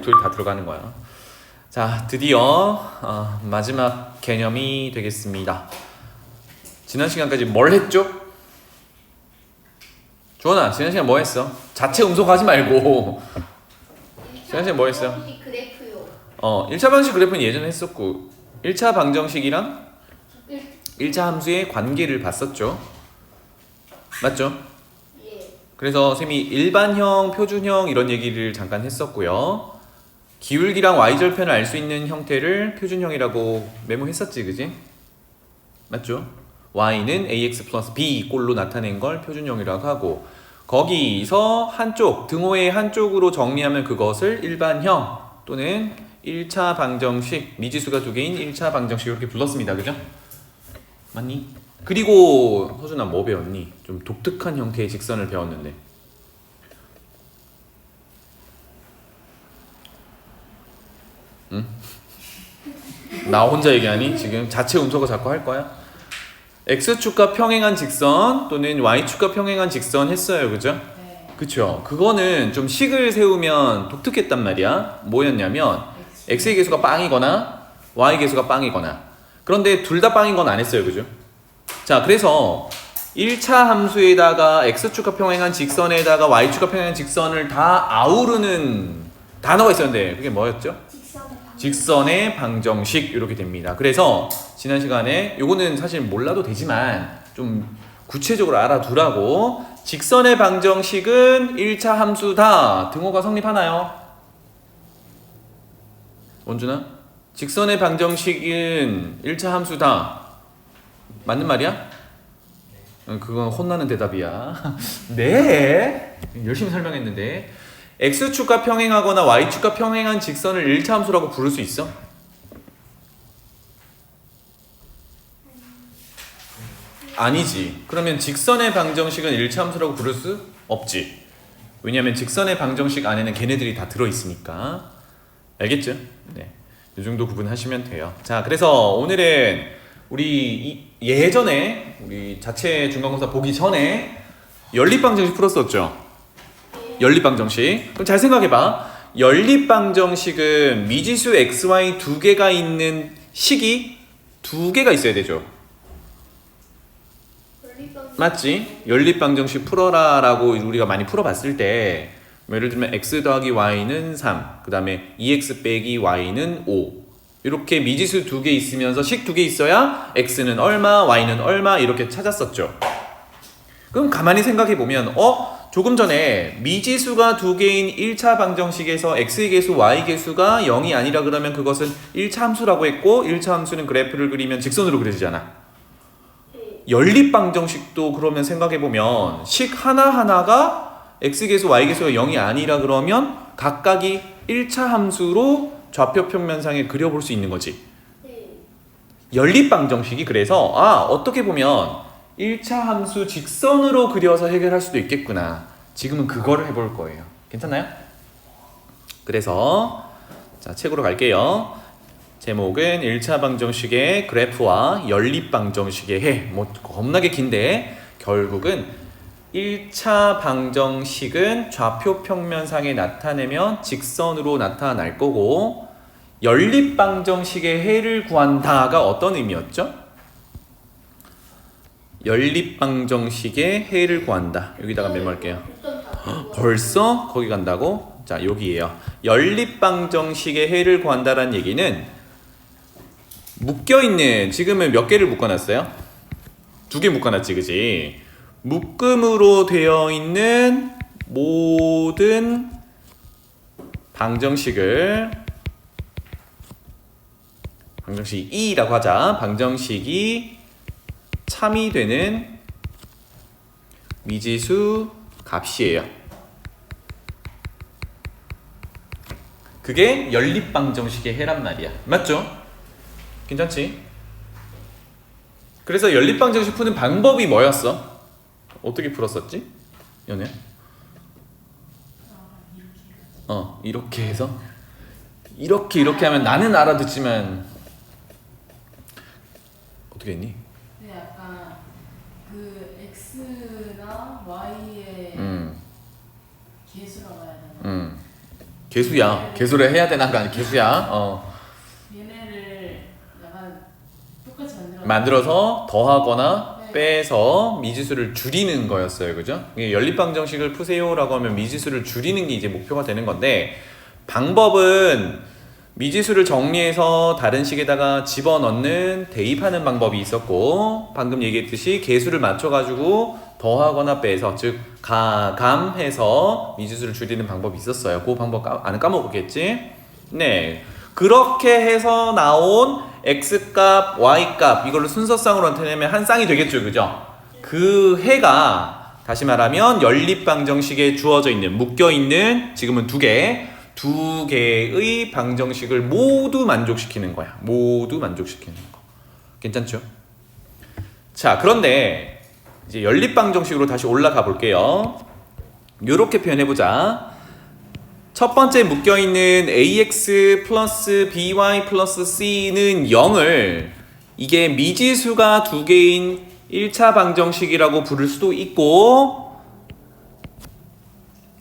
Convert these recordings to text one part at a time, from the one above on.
둘 다 들어가는 거야. 자, 드디어 마지막 개념이 되겠습니다. 지난 시간까지 뭘 했죠? 주원아, 지난 시간 뭐 했어? 자체 음소거하지 말고. 지난 시간 뭐 했어요? 그래프요. 1차 방정식 그래프는 예전에 했었고 1차 방정식이랑 1차 함수의 관계를 봤었죠. 맞죠? 예. 그래서 쌤이 일반형, 표준형 이런 얘기를 잠깐 했었고요. 기울기랑 y절편을 알 수 있는 형태를 표준형이라고 메모했었지, 그지? 맞죠? y는 ax 플러스 b 꼴로 나타낸 걸 표준형이라고 하고, 거기서 한쪽, 등호의 한쪽으로 정리하면 그것을 일반형 또는 1차 방정식, 미지수가 두 개인 1차 방정식 이렇게 불렀습니다. 그죠? 맞니? 그리고 허준아 뭐 배웠니? 좀 독특한 형태의 직선을 배웠는데. 응? 나 혼자 얘기하니? 지금 자체 음소거 자꾸 할 거야? x축과 평행한 직선 또는 y축과 평행한 직선 했어요. 그죠? 네. 그쵸? 그거는 좀 식을 세우면 독특했단 말이야. 뭐였냐면 x의 계수가 빵이거나 y 계수가 빵이거나, 그런데 둘 다 빵인 건 안 했어요. 그죠? 자, 그래서 1차 함수에다가 x축과 평행한 직선에다가 y축과 평행한 직선을 다 아우르는 단어가 있었는데 그게 뭐였죠? 직선의 방정식 이렇게 됩니다. 그래서 지난 시간에 요거는 사실 몰라도 되지만 좀 구체적으로 알아두라고, 직선의 방정식은 1차 함수다. 등호가 성립하나요? 원준아? 직선의 방정식은 1차 함수다. 맞는 말이야? 그건 혼나는 대답이야. 네. 열심히 설명했는데 x축과 평행하거나 y축과 평행한 직선을 1차 함수라고 부를 수 있어? 아니지. 그러면 직선의 방정식은 1차 함수라고 부를 수 없지. 왜냐하면 직선의 방정식 안에는 걔네들이 다 들어있으니까. 알겠죠? 네. 이 정도 구분하시면 돼요. 자, 그래서 오늘은 우리 예전에 우리 자체 중간고사 보기 전에 연립방정식 풀었었죠? 연립방정식. 그럼 잘 생각해봐. 연립방정식은 미지수 xy 두 개가 있는 식이 두 개가 있어야 되죠. 맞지? 연립방정식 풀어라 라고 우리가 많이 풀어봤을 때 예를 들면 x 더하기 y는 3, 그 다음에 2x 빼기 y는 5, 이렇게 미지수 두 개 있으면서 식 두 개 있어야 x는 얼마, y는 얼마 이렇게 찾았었죠. 그럼 가만히 생각해보면 조금 전에 미지수가 두 개인 1차 방정식에서 x의 계수, y 계수가 0이 아니라 그러면 그것은 1차 함수라고 했고, 1차 함수는 그래프를 그리면 직선으로 그려지잖아. 연립 방정식도 그러면 생각해보면 식 하나하나가 x계수, y계수가 0이 아니라 그러면 각각이 1차 함수로 좌표 평면상에 그려볼 수 있는 거지. 연립 방정식이 그래서 어떻게 보면 1차 함수 직선으로 그려서 해결할 수도 있겠구나. 지금은 그거를 해볼 거예요. 괜찮나요? 그래서 자, 책으로 갈게요. 제목은 1차 방정식의 그래프와 연립 방정식의 해. 뭐 겁나게 긴데 결국은 1차 방정식은 좌표 평면상에 나타내면 직선으로 나타날 거고, 연립 방정식의 해를 구한다가 어떤 의미였죠? 연립 방정식의 해를 구한다. 여기다가 메모할게요. 벌써 거기 간다고? 자, 여기에요. 연립 방정식의 해를 구한다라는 얘기는 묶여있는, 지금은 몇 개를 묶어놨어요? 두 개 묶어놨지, 그지? 묶음으로 되어 있는 모든 방정식을, 방정식 E라고 하자. 방정식이 참이 되는 미지수 값이에요. 그게 연립 방정식의 해란 말이야. 맞죠? 괜찮지? 그래서 연립 방정식 푸는 방법이 뭐였어? 어떻게 풀었었지? 연우야? 이렇게 해서 이렇게 하면 나는 알아듣지만 어떻게 했니? 네, 약간 그 x나 y의 개수라고 해야 되나? 개수야. 개수를 해야 되나 거 아니 개수야. 얘네를 약간 똑같이 만들어서 더하거나 네. 빼서 미지수를 줄이는 거였어요. 그죠? 이게 연립방정식을 푸세요라고 하면 미지수를 줄이는 게 이제 목표가 되는 건데 방법은 미지수를 정리해서 다른 식에다가 집어넣는 대입하는 방법이 있었고 방금 얘기했듯이 개수를 맞춰가지고 더하거나 빼서 즉 가감해서 미지수를 줄이는 방법이 있었어요. 그 방법 안 까먹었겠지? 네, 그렇게 해서 나온 x값, y값 이걸로 순서상으로 나타내면 한 쌍이 되겠죠, 그죠? 그 해가 다시 말하면 연립방정식에 주어져 있는 묶여 있는 지금은 두 개의 방정식을 모두 만족시키는 거야. 모두 만족시키는 거. 괜찮죠? 자, 그런데 이제 연립방정식으로 다시 올라가 볼게요. 이렇게 표현해보자. 첫 번째 묶여있는 ax 플러스 by 플러스 c는 0을 이게 미지수가 두 개인 1차 방정식이라고 부를 수도 있고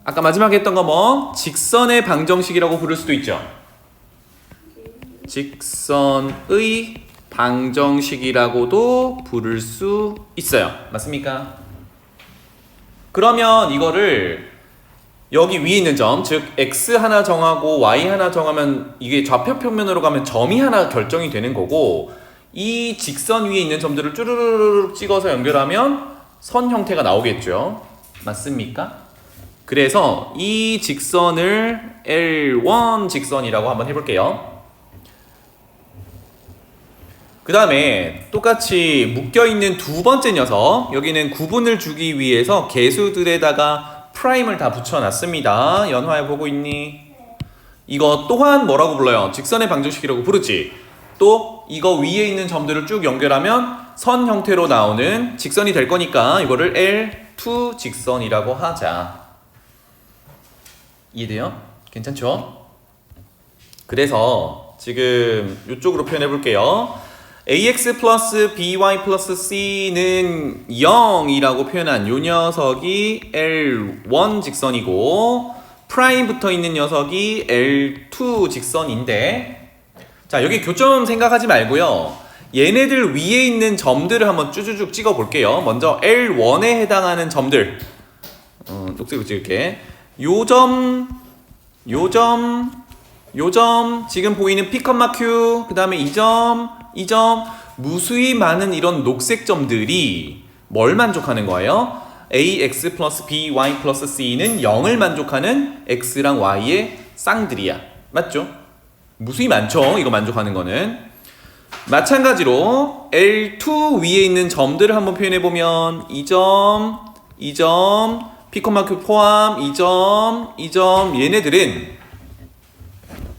아까 마지막에 했던 거 뭐? 직선의 방정식이라고 부를 수도 있죠. 직선의 방정식이라고도 부를 수 있어요. 맞습니까? 그러면 이거를 여기 위에 있는 점, 즉 x 하나 정하고 y 하나 정하면 이게 좌표 평면으로 가면 점이 하나 결정이 되는 거고 이 직선 위에 있는 점들을 쭈르르르 찍어서 연결하면 선 형태가 나오겠죠. 맞습니까? 그래서 이 직선을 L1 직선이라고 한번 해볼게요. 그 다음에 똑같이 묶여있는 두 번째 녀석, 여기는 구분을 주기 위해서 개수들에다가 프라임을 다 붙여놨습니다. 연화해 보고 있니? 이거 또한 뭐라고 불러요? 직선의 방정식이라고 부르지. 또 이거 위에 있는 점들을 쭉 연결하면 선 형태로 나오는 직선이 될 거니까 이거를 L2 직선이라고 하자. 이해돼요? 괜찮죠? 그래서 지금 이쪽으로 표현해 볼게요. ax 플러스 by 플러스 c는 0이라고 표현한 요 녀석이 L1 직선이고 프라임 붙어 있는 녀석이 L2 직선인데 자 여기 교점 생각하지 말고요. 얘네들 위에 있는 점들을 한번 쭈쭈쭉 찍어 볼게요. 먼저 L1에 해당하는 점들 녹색으로 찍을게. 요점 지금 보이는 P, Q 그 다음에 이 점 무수히 많은 이런 녹색 점들이 뭘 만족하는 거예요? ax 플러스 by 플러스 c는 0을 만족하는 x랑 y의 쌍들이야. 맞죠? 무수히 많죠? 이거 만족하는 거는. 마찬가지로 L2 위에 있는 점들을 한번 표현해보면 이 점, P, Q 포함 이 점 얘네들은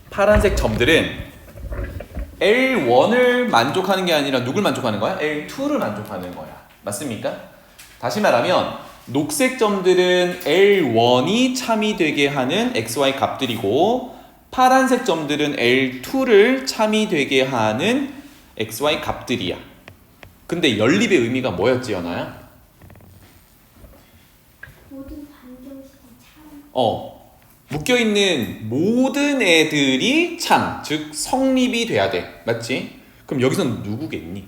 파란색 점들은 L1을 만족하는 게 아니라 누굴 만족하는 거야? L2를 만족하는 거야. 맞습니까? 다시 말하면 녹색 점들은 L1이 참이 되게 하는 XY 값들이고 파란색 점들은 L2를 참이 되게 하는 XY 값들이야. 근데 연립의 의미가 뭐였지, 연아야? 모든 방정식이 참. 묶여있는 모든 애들이 참, 즉 성립이 돼야 돼. 맞지? 그럼 여기서는 누구겠니?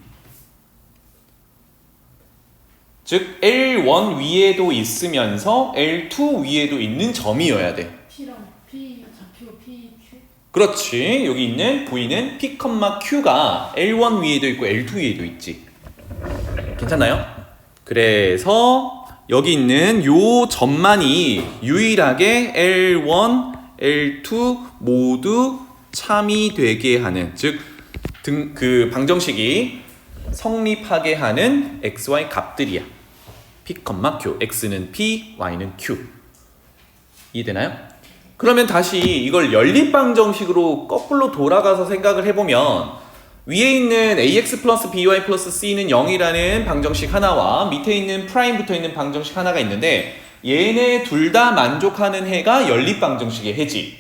즉 L1 위에도 있으면서 L2 위에도 있는 점이어야 돼. P랑 P 좌표 P, Q. 그렇지. 여기 있는 보이는 P, Q가 L1 위에도 있고 L2 위에도 있지. 괜찮나요? 그래서 여기 있는 요 점만이 유일하게 L1, L2 모두 참이 되게 하는 즉 그 방정식이 성립하게 하는 XY 값들이야. P, Q. X는 P, Y는 Q. 이해되나요? 그러면 다시 이걸 연립방정식으로 거꾸로 돌아가서 생각을 해보면 위에 있는 ax 플러스 by 플러스 c는 0이라는 방정식 하나와 밑에 있는 프라임 붙어 있는 방정식 하나가 있는데 얘네 둘 다 만족하는 해가 연립방정식의 해지.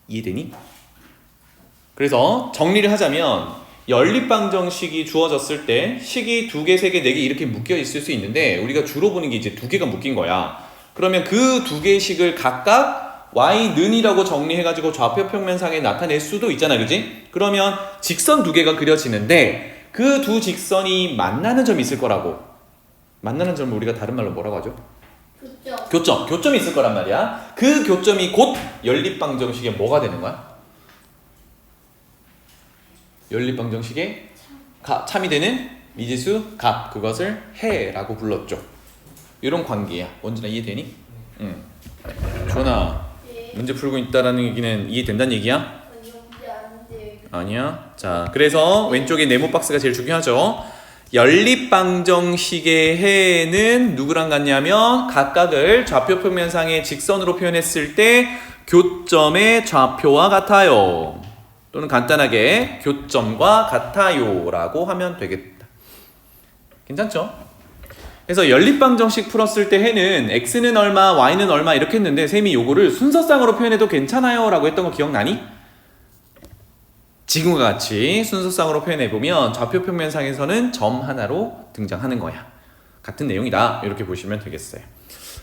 이해되니? 그래서 정리를 하자면 연립방정식이 주어졌을 때 식이 2개, 3개, 4개 이렇게 묶여 있을 수 있는데 우리가 주로 보는 게 이제 2개가 묶인 거야. 그러면 그 2개의 식을 각각 y는이라고 정리해가지고 좌표 평면상에 나타낼 수도 있잖아, 그지? 그러면 직선 두 개가 그려지는데 그 두 직선이 만나는 점이 있을 거라고. 만나는 점을 우리가 다른 말로 뭐라고 하죠? 교점이 있을 거란 말이야. 그 교점이 곧 연립방정식의 뭐가 되는 거야? 연립방정식의 참이 되는 미지수 값, 그것을 해라고 불렀죠. 이런 관계야. 원준아 이해되니? 응. 주원아, 문제 풀고 있다라는 얘기는 이해된다는 얘기야? 아니야. 자, 그래서 왼쪽에 네모 박스가 제일 중요하죠. 연립방정식의 해는 누구랑 같냐면 각각을 좌표 평면상의 직선으로 표현했을 때 교점의 좌표와 같아요. 또는 간단하게 교점과 같아요 라고 하면 되겠다. 괜찮죠? 그래서 연립방정식 풀었을 때 해는 x는 얼마, y는 얼마 이렇게 했는데 쌤이 요거를 순서상으로 표현해도 괜찮아요 라고 했던 거 기억나니? 지금과 같이 순서상으로 표현해보면 좌표 평면상에서는 점 하나로 등장하는 거야. 같은 내용이다 이렇게 보시면 되겠어요.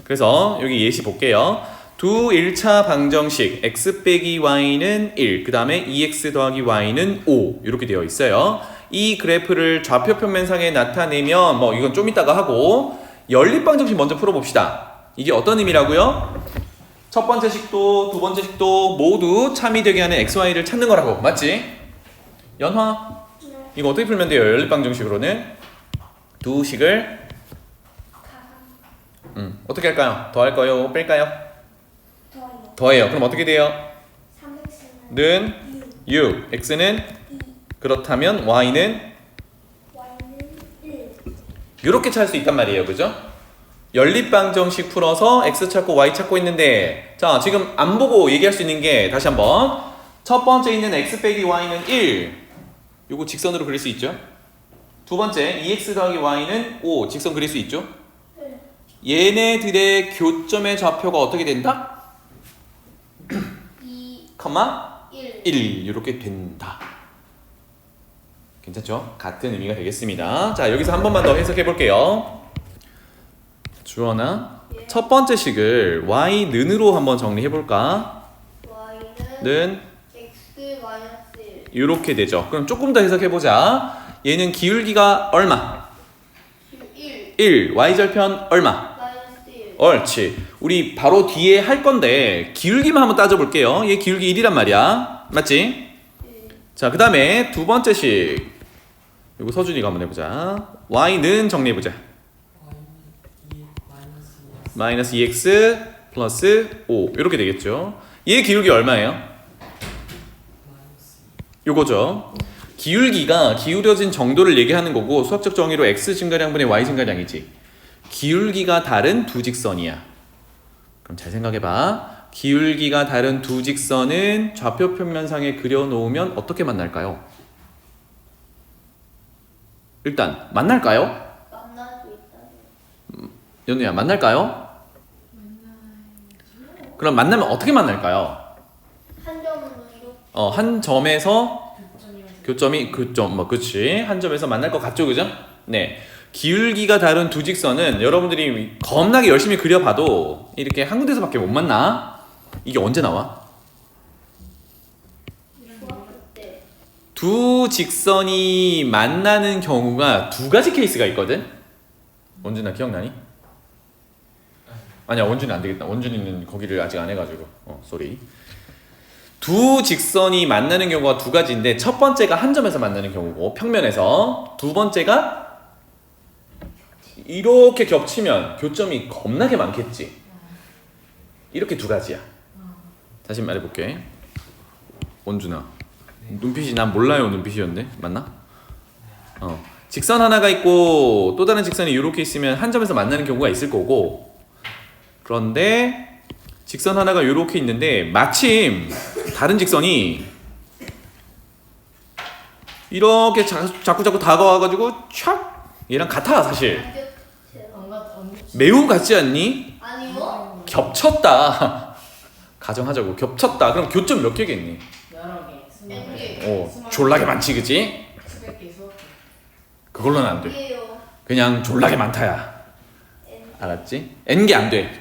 그래서 여기 예시 볼게요. 두 1차 방정식 x 빼기 y는 1, 그 다음에 2x 더하기 y는 5 이렇게 되어 있어요. 이 그래프를 좌표 평면상에 나타내면 뭐 이건 좀 이따가 하고 연립방정식 먼저 풀어봅시다. 이게 어떤 의미라고요? 첫 번째 식도 두 번째 식도 모두 참이 되게 하는 xy를 찾는 거라고. 맞지? 연화 이거 어떻게 풀면 돼요? 연립방정식으로는 두 식을 어떻게 할까요? 더할까요? 뺄까요? 더해요. 그럼 어떻게 돼요? 3x는 는 6, x는 그렇다면 y는 1. 이렇게 찾을 수 있단 말이에요. 그죠? 연립방정식 풀어서 x 찾고 y 찾고 있는데 자 지금 안 보고 얘기할 수 있는 게 다시 한번 첫 번째 있는 x 빼기 y는 1 요거 직선으로 그릴 수 있죠. 두 번째 2x 더하기 y는 5 직선 그릴 수 있죠. 얘네들의 교점의 좌표가 어떻게 된다? 2, 1 이렇게 된다. 괜찮죠? 같은 의미가 되겠습니다. 자 여기서 한 번만 더 해석해 볼게요. 주원아 첫 번째 식을 y는으로 한번 정리해 볼까? 는 x 마이너스 1. 이렇게 되죠. 그럼 조금 더 해석해 보자. 얘는 기울기가 얼마? 1 y절편 얼마? 마이너스 1. 옳지. 우리 바로 뒤에 할 건데 기울기만 한번 따져볼게요. 얘 기울기 1이란 말이야. 맞지? 자, 그 다음에 두 번째 식. 이거 서준이가 한번 해보자. y는 정리해보자. 마이너스 2x 플러스 5 이렇게 되겠죠. 얘 기울기 얼마예요? 요거죠. 기울기가 기울여진 정도를 얘기하는 거고 수학적 정의로 x 증가량분의 y 증가량이지. 기울기가 다른 두 직선이야. 그럼 잘 생각해봐. 기울기가 다른 두 직선은 좌표 평면상에 그려놓으면 어떻게 만날까요? 일단 만날까요? 만날 수 있다. 연우야 만날까요? 그럼 만나면 어떻게 만날까요? 한 점으로 이렇게. 한 점에서 교점이 교점 뭐 그치 한 점에서 만날 것 같죠, 그죠? 네. 기울기가 다른 두 직선은 여러분들이 겁나게 열심히 그려봐도 이렇게 한 군데서밖에 못 만나. 이게 언제 나와? 중학교 때. 두 직선이 만나는 경우가 두 가지 케이스가 있거든. 원준아 기억나니? 아니야 원준이 안 되겠다. 원준이는 거기를 아직 안 해가지고 쏘리. 두 직선이 만나는 경우가 두 가지인데 첫 번째가 한 점에서 만나는 경우고 평면에서 두 번째가 이렇게 겹치면 교점이 겁나게 많겠지. 이렇게 두 가지야. 다시 말해볼게. 원준아 눈빛이 난 몰라요 눈빛이었는데 맞나? 직선 하나가 있고 또 다른 직선이 이렇게 있으면 한 점에서 만나는 경우가 있을 거고 그런데 직선 하나가 이렇게 있는데 마침 다른 직선이 이렇게 자꾸 다가와가지고 촥 얘랑 같아 사실. 매우 같지 않니? 아니요. 겹쳤다. 가정하자고 겹쳤다. 그럼 교점 몇 개겠니? 여러 개, 스무 N 개, 개. 졸라게 많지 그치? 수백 개, 수억 개. 그걸로는 안 돼. 이게요. 그냥 졸라게 많다야. N. 알았지? N개 안 돼.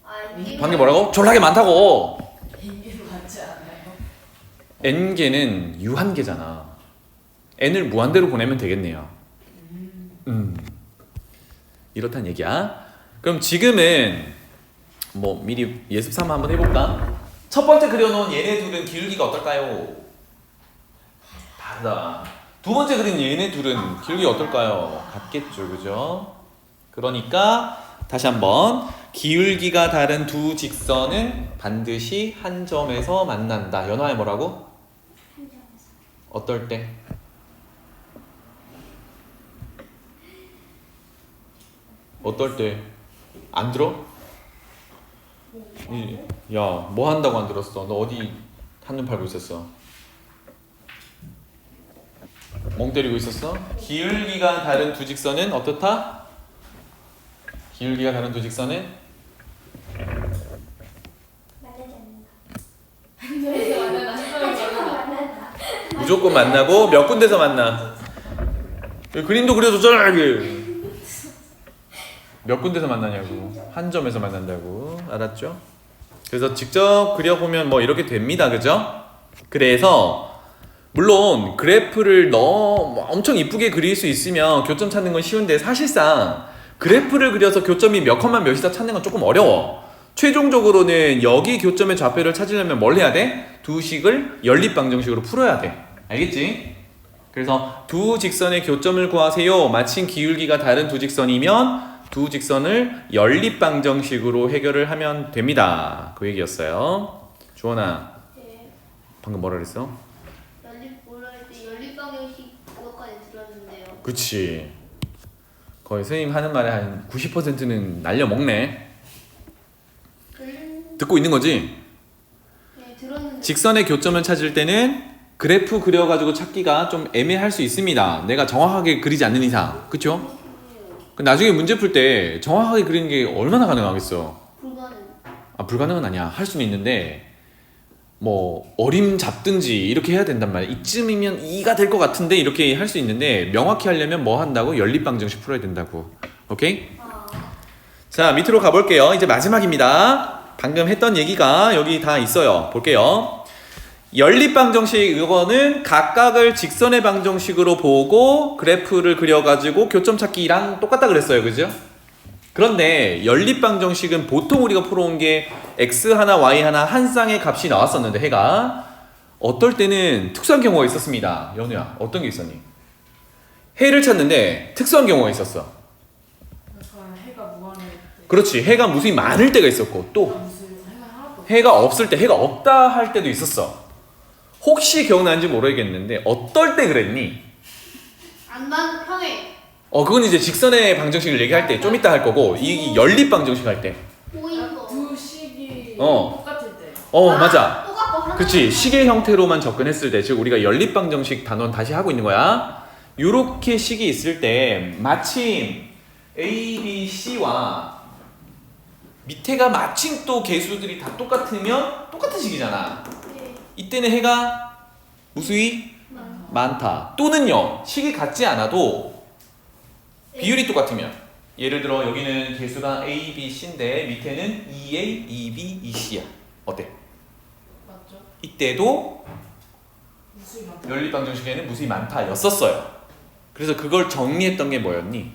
아니. 반개 뭐라고? 졸라게 많다고. 인계로 맞지 않아요? n개는 유한개잖아. n을 무한대로 보내면 되겠네요. 이렇단 얘기야. 그럼 지금은 뭐 미리 예습 삼아 한번 해볼까? 첫 번째 그려놓은 얘네 둘은 기울기가 어떨까요? 다르다. 두 번째 그린 얘네 둘은 기울기가 어떨까요? 같겠죠, 그죠? 그러니까 다시 한번 기울기가 다른 두 직선은 반드시 한 점에서 만난다. 연화에 뭐라고? 어떨 때? 어떨 때? 안 들어? 야, 뭐 한다고 안 들었어? 너 어디 한눈 팔고 있었어? 멍 때리고 있었어? 기울기가 다른 두 직선은 어떻다? 기울기가 다른 두 직선은 만나지 않는다. 한 점에서 만나다 한 점에서 한쪽으로 만나다. 만난다. 무조건 만나고 몇 군데서 만나? 그림도 그려줬잖아 이게. 몇 군데서 만나냐고. 한 점에서 만난다고. 알았죠? 그래서 직접 그려보면 뭐 이렇게 됩니다. 그죠? 그래서 물론 그래프를 너무 엄청 이쁘게 그릴 수 있으면 교점 찾는 건 쉬운데 사실상 그래프를 그려서 교점이 몇 컴마 몇이다 찾는 건 조금 어려워. 최종적으로는 여기 교점의 좌표를 찾으려면 뭘 해야 돼? 두 식을 연립방정식으로 풀어야 돼. 알겠지? 그래서 두 직선의 교점을 구하세요. 마침 기울기가 다른 두 직선이면 두 직선을 연립방정식으로 해결을 하면 됩니다. 그 얘기였어요. 주원아, 네. 방금 뭐라 그랬어? 연립방정식 그것까지 들었는데요. 그치. 거의 선생님 하는 말의 한 90%는 날려먹네. 듣고 있는 거지? 네, 들었는데. 직선의 교점을 찾을 때는 그래프 그려가지고 찾기가 좀 애매할 수 있습니다. 내가 정확하게 그리지 않는 이상. 그쵸? 나중에 문제 풀 때 정확하게 그리는 게 얼마나 가능하겠어? 불가능. 아, 불가능은 아니야. 할 수는 있는데 뭐 어림 잡든지 이렇게 해야 된단 말이야. 이쯤이면 2가 될 것 같은데 이렇게 할 수 있는데 명확히 하려면 뭐 한다고? 연립방정식 풀어야 된다고. 오케이? 자, 밑으로 가볼게요. 이제 마지막입니다. 방금 했던 얘기가 여기 다 있어요. 볼게요. 연립방정식 이거는 각각을 직선의 방정식으로 보고 그래프를 그려가지고 교점 찾기랑 똑같다 그랬어요. 그죠? 그런데 연립방정식은 보통 우리가 풀어온 게 x 하나 y 하나 한 쌍의 값이 나왔었는데 해가 어떨 때는 특수한 경우가 있었습니다. 연우야, 어떤 게 있었니? 해를 찾는데 특수한 경우가 있었어. 약간 해가 무한할 때. 그렇지. 해가 무수히 많을 때가 있었고 또 무슨 해가 하나도 없어. 해가 없을 때, 해가 없다 할 때도 있었어. 혹시 기억나는지 모르겠는데 어떨 때 그랬니? 안만 평행. 그건 이제 직선의 방정식을 얘기할 때 좀 이따 할 거고 이 연립 방정식 할 때. 보인 거. 두 식이 어. 똑같을 때. 맞아. 똑같고 하나. 그치. 식의 형태로만 접근했을 때, 즉 우리가 연립 방정식 단원 다시 하고 있는 거야. 요렇게 식이 있을 때 마침 A, B, C와 밑에가 마침 또 개수들이 다 똑같으면 똑같은 식이잖아. 네. 이때는 해가 무수히 많다. 또는요, 식이 같지 않아도 비율이 똑같으면, 예를 들어 여기는 개수가 A, B, C인데 밑에는 2A, 2B, 2C야. 어때? 맞죠? 이때도 무수히 많다. 연립방정식에는 무수히 많다 였었어요. 그래서 그걸 정리했던 게 뭐였니?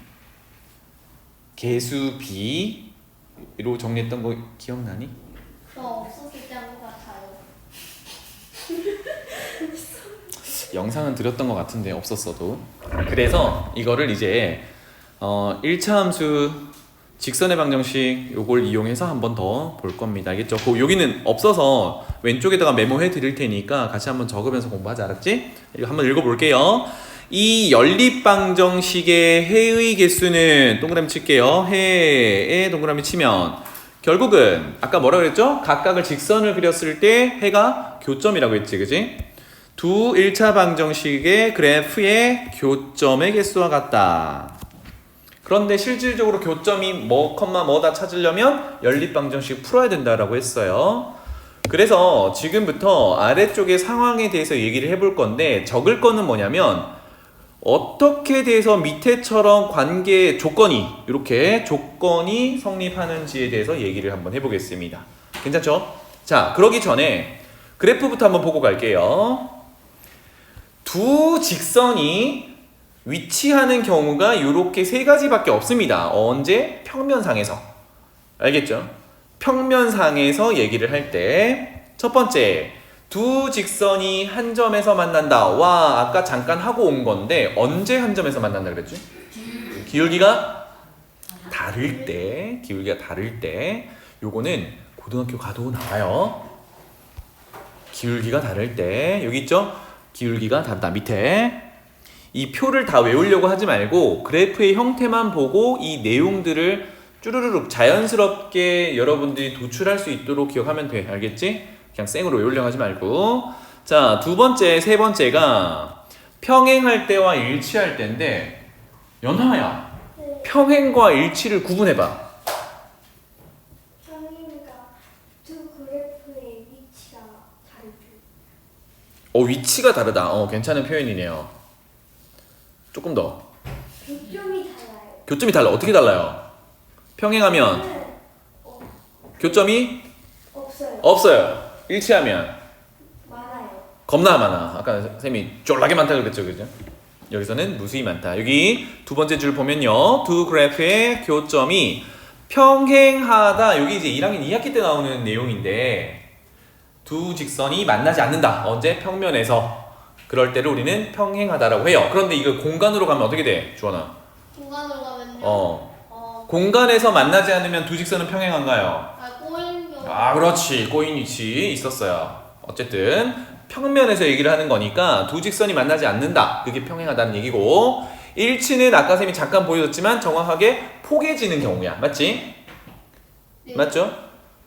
개수 B로 정리했던 거 기억나니? 저 없었을 때 한 것 같아요. 영상은 드렸던 것 같은데 없었어도. 그래서 이거를 이제 1차 함수 직선의 방정식 요걸 이용해서 한 번 더 볼 겁니다. 알겠죠? 여기는 없어서 왼쪽에다가 메모해 드릴 테니까 같이 한번 적으면서 공부하자. 알았지? 이거 한번 읽어볼게요. 이 연립방정식의 해의 개수는 동그라미 칠게요. 해에 동그라미 치면 결국은 아까 뭐라 그랬죠? 각각을 직선을 그렸을 때 해가 교점이라고 했지, 그지? 두 1차 방정식의 그래프의 교점의 개수와 같다. 그런데 실질적으로 교점이 뭐 컴마 뭐다 찾으려면 연립방정식 풀어야 된다라고 했어요. 그래서 지금부터 아래쪽의 상황에 대해서 얘기를 해볼 건데 적을 거는 뭐냐면 어떻게 돼서 밑에처럼 관계 조건이 이렇게 조건이 성립하는지에 대해서 얘기를 한번 해보겠습니다. 괜찮죠? 자, 그러기 전에 그래프부터 한번 보고 갈게요. 두 직선이 위치하는 경우가 이렇게 세 가지밖에 없습니다. 언제? 평면상에서. 알겠죠? 평면상에서 얘기를 할 때 첫 번째, 두 직선이 한 점에서 만난다. 와, 아까 잠깐 하고 온 건데 언제 한 점에서 만난다 그랬지? 기울기가 다를 때, 기울기가 다를 때, 요거는 고등학교 가도 나와요. 기울기가 다를 때, 여기 있죠? 기울기가 다르다. 밑에 이 표를 다 외우려고 하지 말고 그래프의 형태만 보고 이 내용들을 쭈루루룩 자연스럽게 여러분들이 도출할 수 있도록 기억하면 돼. 알겠지? 그냥 생으로 외우려고 하지 말고. 자, 두 번째, 세 번째가 평행할 때와 일치할 때인데, 연하야, 네. 평행과 일치를 구분해봐. 평행과 두 그래프의 위치가 다르죠. 위치가 다르다. 괜찮은 표현이네요. 조금 더. 교점이 달라요. 교점이 달라. 어떻게 달라요? 평행하면 어, 교점이 없어요. 없어요. 일치하면 많아요. 겁나 많아. 아까 쌤이 쫄라게 많다 그랬죠, 그죠? 여기서는 무수히 많다. 여기 두 번째 줄 보면요, 두 그래프의 교점이 평행하다. 여기 이제 1학년 2학기 때 나오는 내용인데, 두 직선이 만나지 않는다. 언제? 평면에서. 그럴 때를 우리는 평행하다라고 해요. 그런데 이거 공간으로 가면 어떻게 돼, 주원아? 공간으로 가면요. 공간에서 만나지 않으면 두 직선은 평행한가요? 꼬인 경우. 그렇지. 꼬인 위치 있었어요. 어쨌든 평면에서 얘기를 하는 거니까 두 직선이 만나지 않는다. 그게 평행하다는 얘기고, 일치는 아까 쌤이 잠깐 보여줬지만 정확하게 포개지는 경우야. 맞지? 네. 맞죠?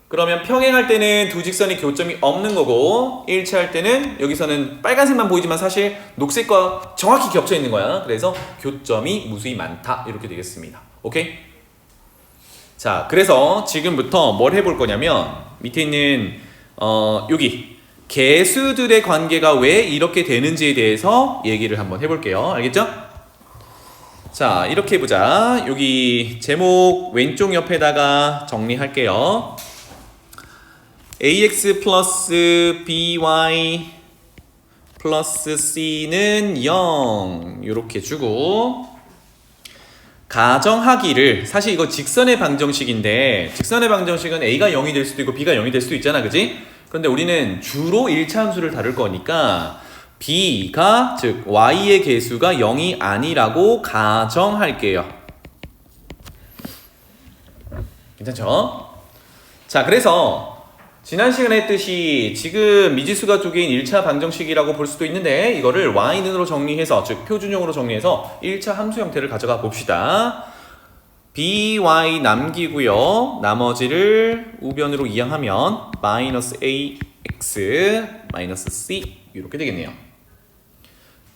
그러면 평행할 때는 두 직선이 교점이 없는 거고, 일치할 때는 여기서는 빨간색만 보이지만 사실 녹색과 정확히 겹쳐 있는 거야. 그래서 교점이 무수히 많다. 이렇게 되겠습니다. 오케이? 자, 그래서 지금부터 뭘 해볼 거냐면, 밑에 있는 여기 개수들의 관계가 왜 이렇게 되는지에 대해서 얘기를 한번 해볼게요. 알겠죠? 자, 이렇게 해보자. 여기 제목 왼쪽 옆에다가 정리할게요. ax 플러스 by 플러스 c는 0 이렇게 주고, 가정하기를, 사실 이거 직선의 방정식인데 직선의 방정식은 a가 0이 될 수도 있고 b가 0이 될 수도 있잖아, 그지? 그런데 우리는 주로 1차함수를 다룰 거니까 b가, 즉 y의 개수가 0이 아니라고 가정할게요. 괜찮죠? 자, 그래서 지난 시간에 했듯이 지금 미지수가 두 개인 1차 방정식이라고 볼 수도 있는데, 이거를 y는으로 정리해서, 즉 표준형으로 정리해서 1차 함수 형태를 가져가 봅시다. by 남기고요, 나머지를 우변으로 이항하면 마이너스 ax 마이너스 c 이렇게 되겠네요.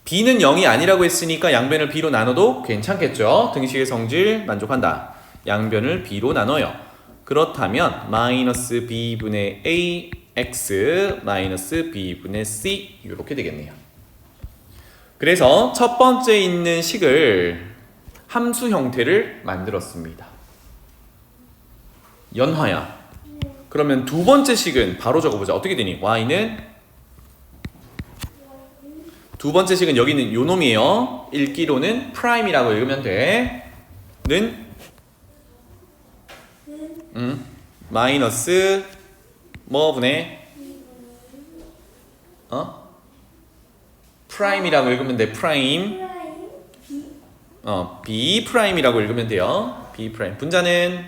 b는 0이 아니라고 했으니까 양변을 b로 나눠도 괜찮겠죠? 등식의 성질 만족한다. 양변을 b로 나눠요. 그렇다면 마이너스 b분의 a x 마이너스 b분의 c 이렇게 되겠네요. 그래서 첫 번째 있는 식을 함수 형태를 만들었습니다. 연화야. 그러면 두 번째 식은 바로 적어보자. 어떻게 되니? y는 두 번째 식은 여기는 요 놈이에요. 읽기로는 프라임이라고 읽으면 돼. 는 마이너스 뭐분의 프라임이라고 읽으면 돼. 프라임. b 프라임이라고 읽으면 돼요. b 프라임. 분자는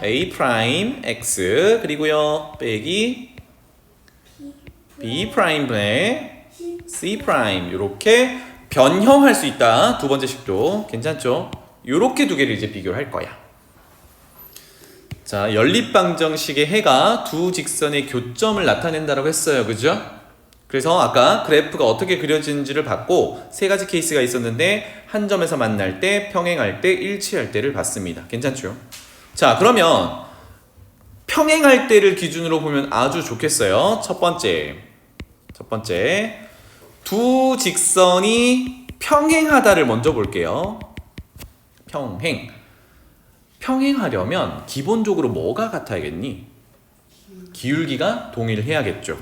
a 프라임 x 그리고요 빼기 b 프라임 분의 c 프라임. 이렇게 변형할 수 있다. 두 번째 식도 괜찮죠? 이렇게 두 개를 이제 비교를 할 거야. 자, 연립방정식의 해가 두 직선의 교점을 나타낸다고 했어요. 그죠? 그래서 아까 그래프가 어떻게 그려지는지를 봤고, 세 가지 케이스가 있었는데 한 점에서 만날 때, 평행할 때, 일치할 때를 봤습니다. 괜찮죠? 자, 그러면 평행할 때를 기준으로 보면 아주 좋겠어요. 첫 번째 두 직선이 평행하다를 먼저 볼게요. 평행하려면 기본적으로 뭐가 같아야겠니? 기울기가 동일해야겠죠.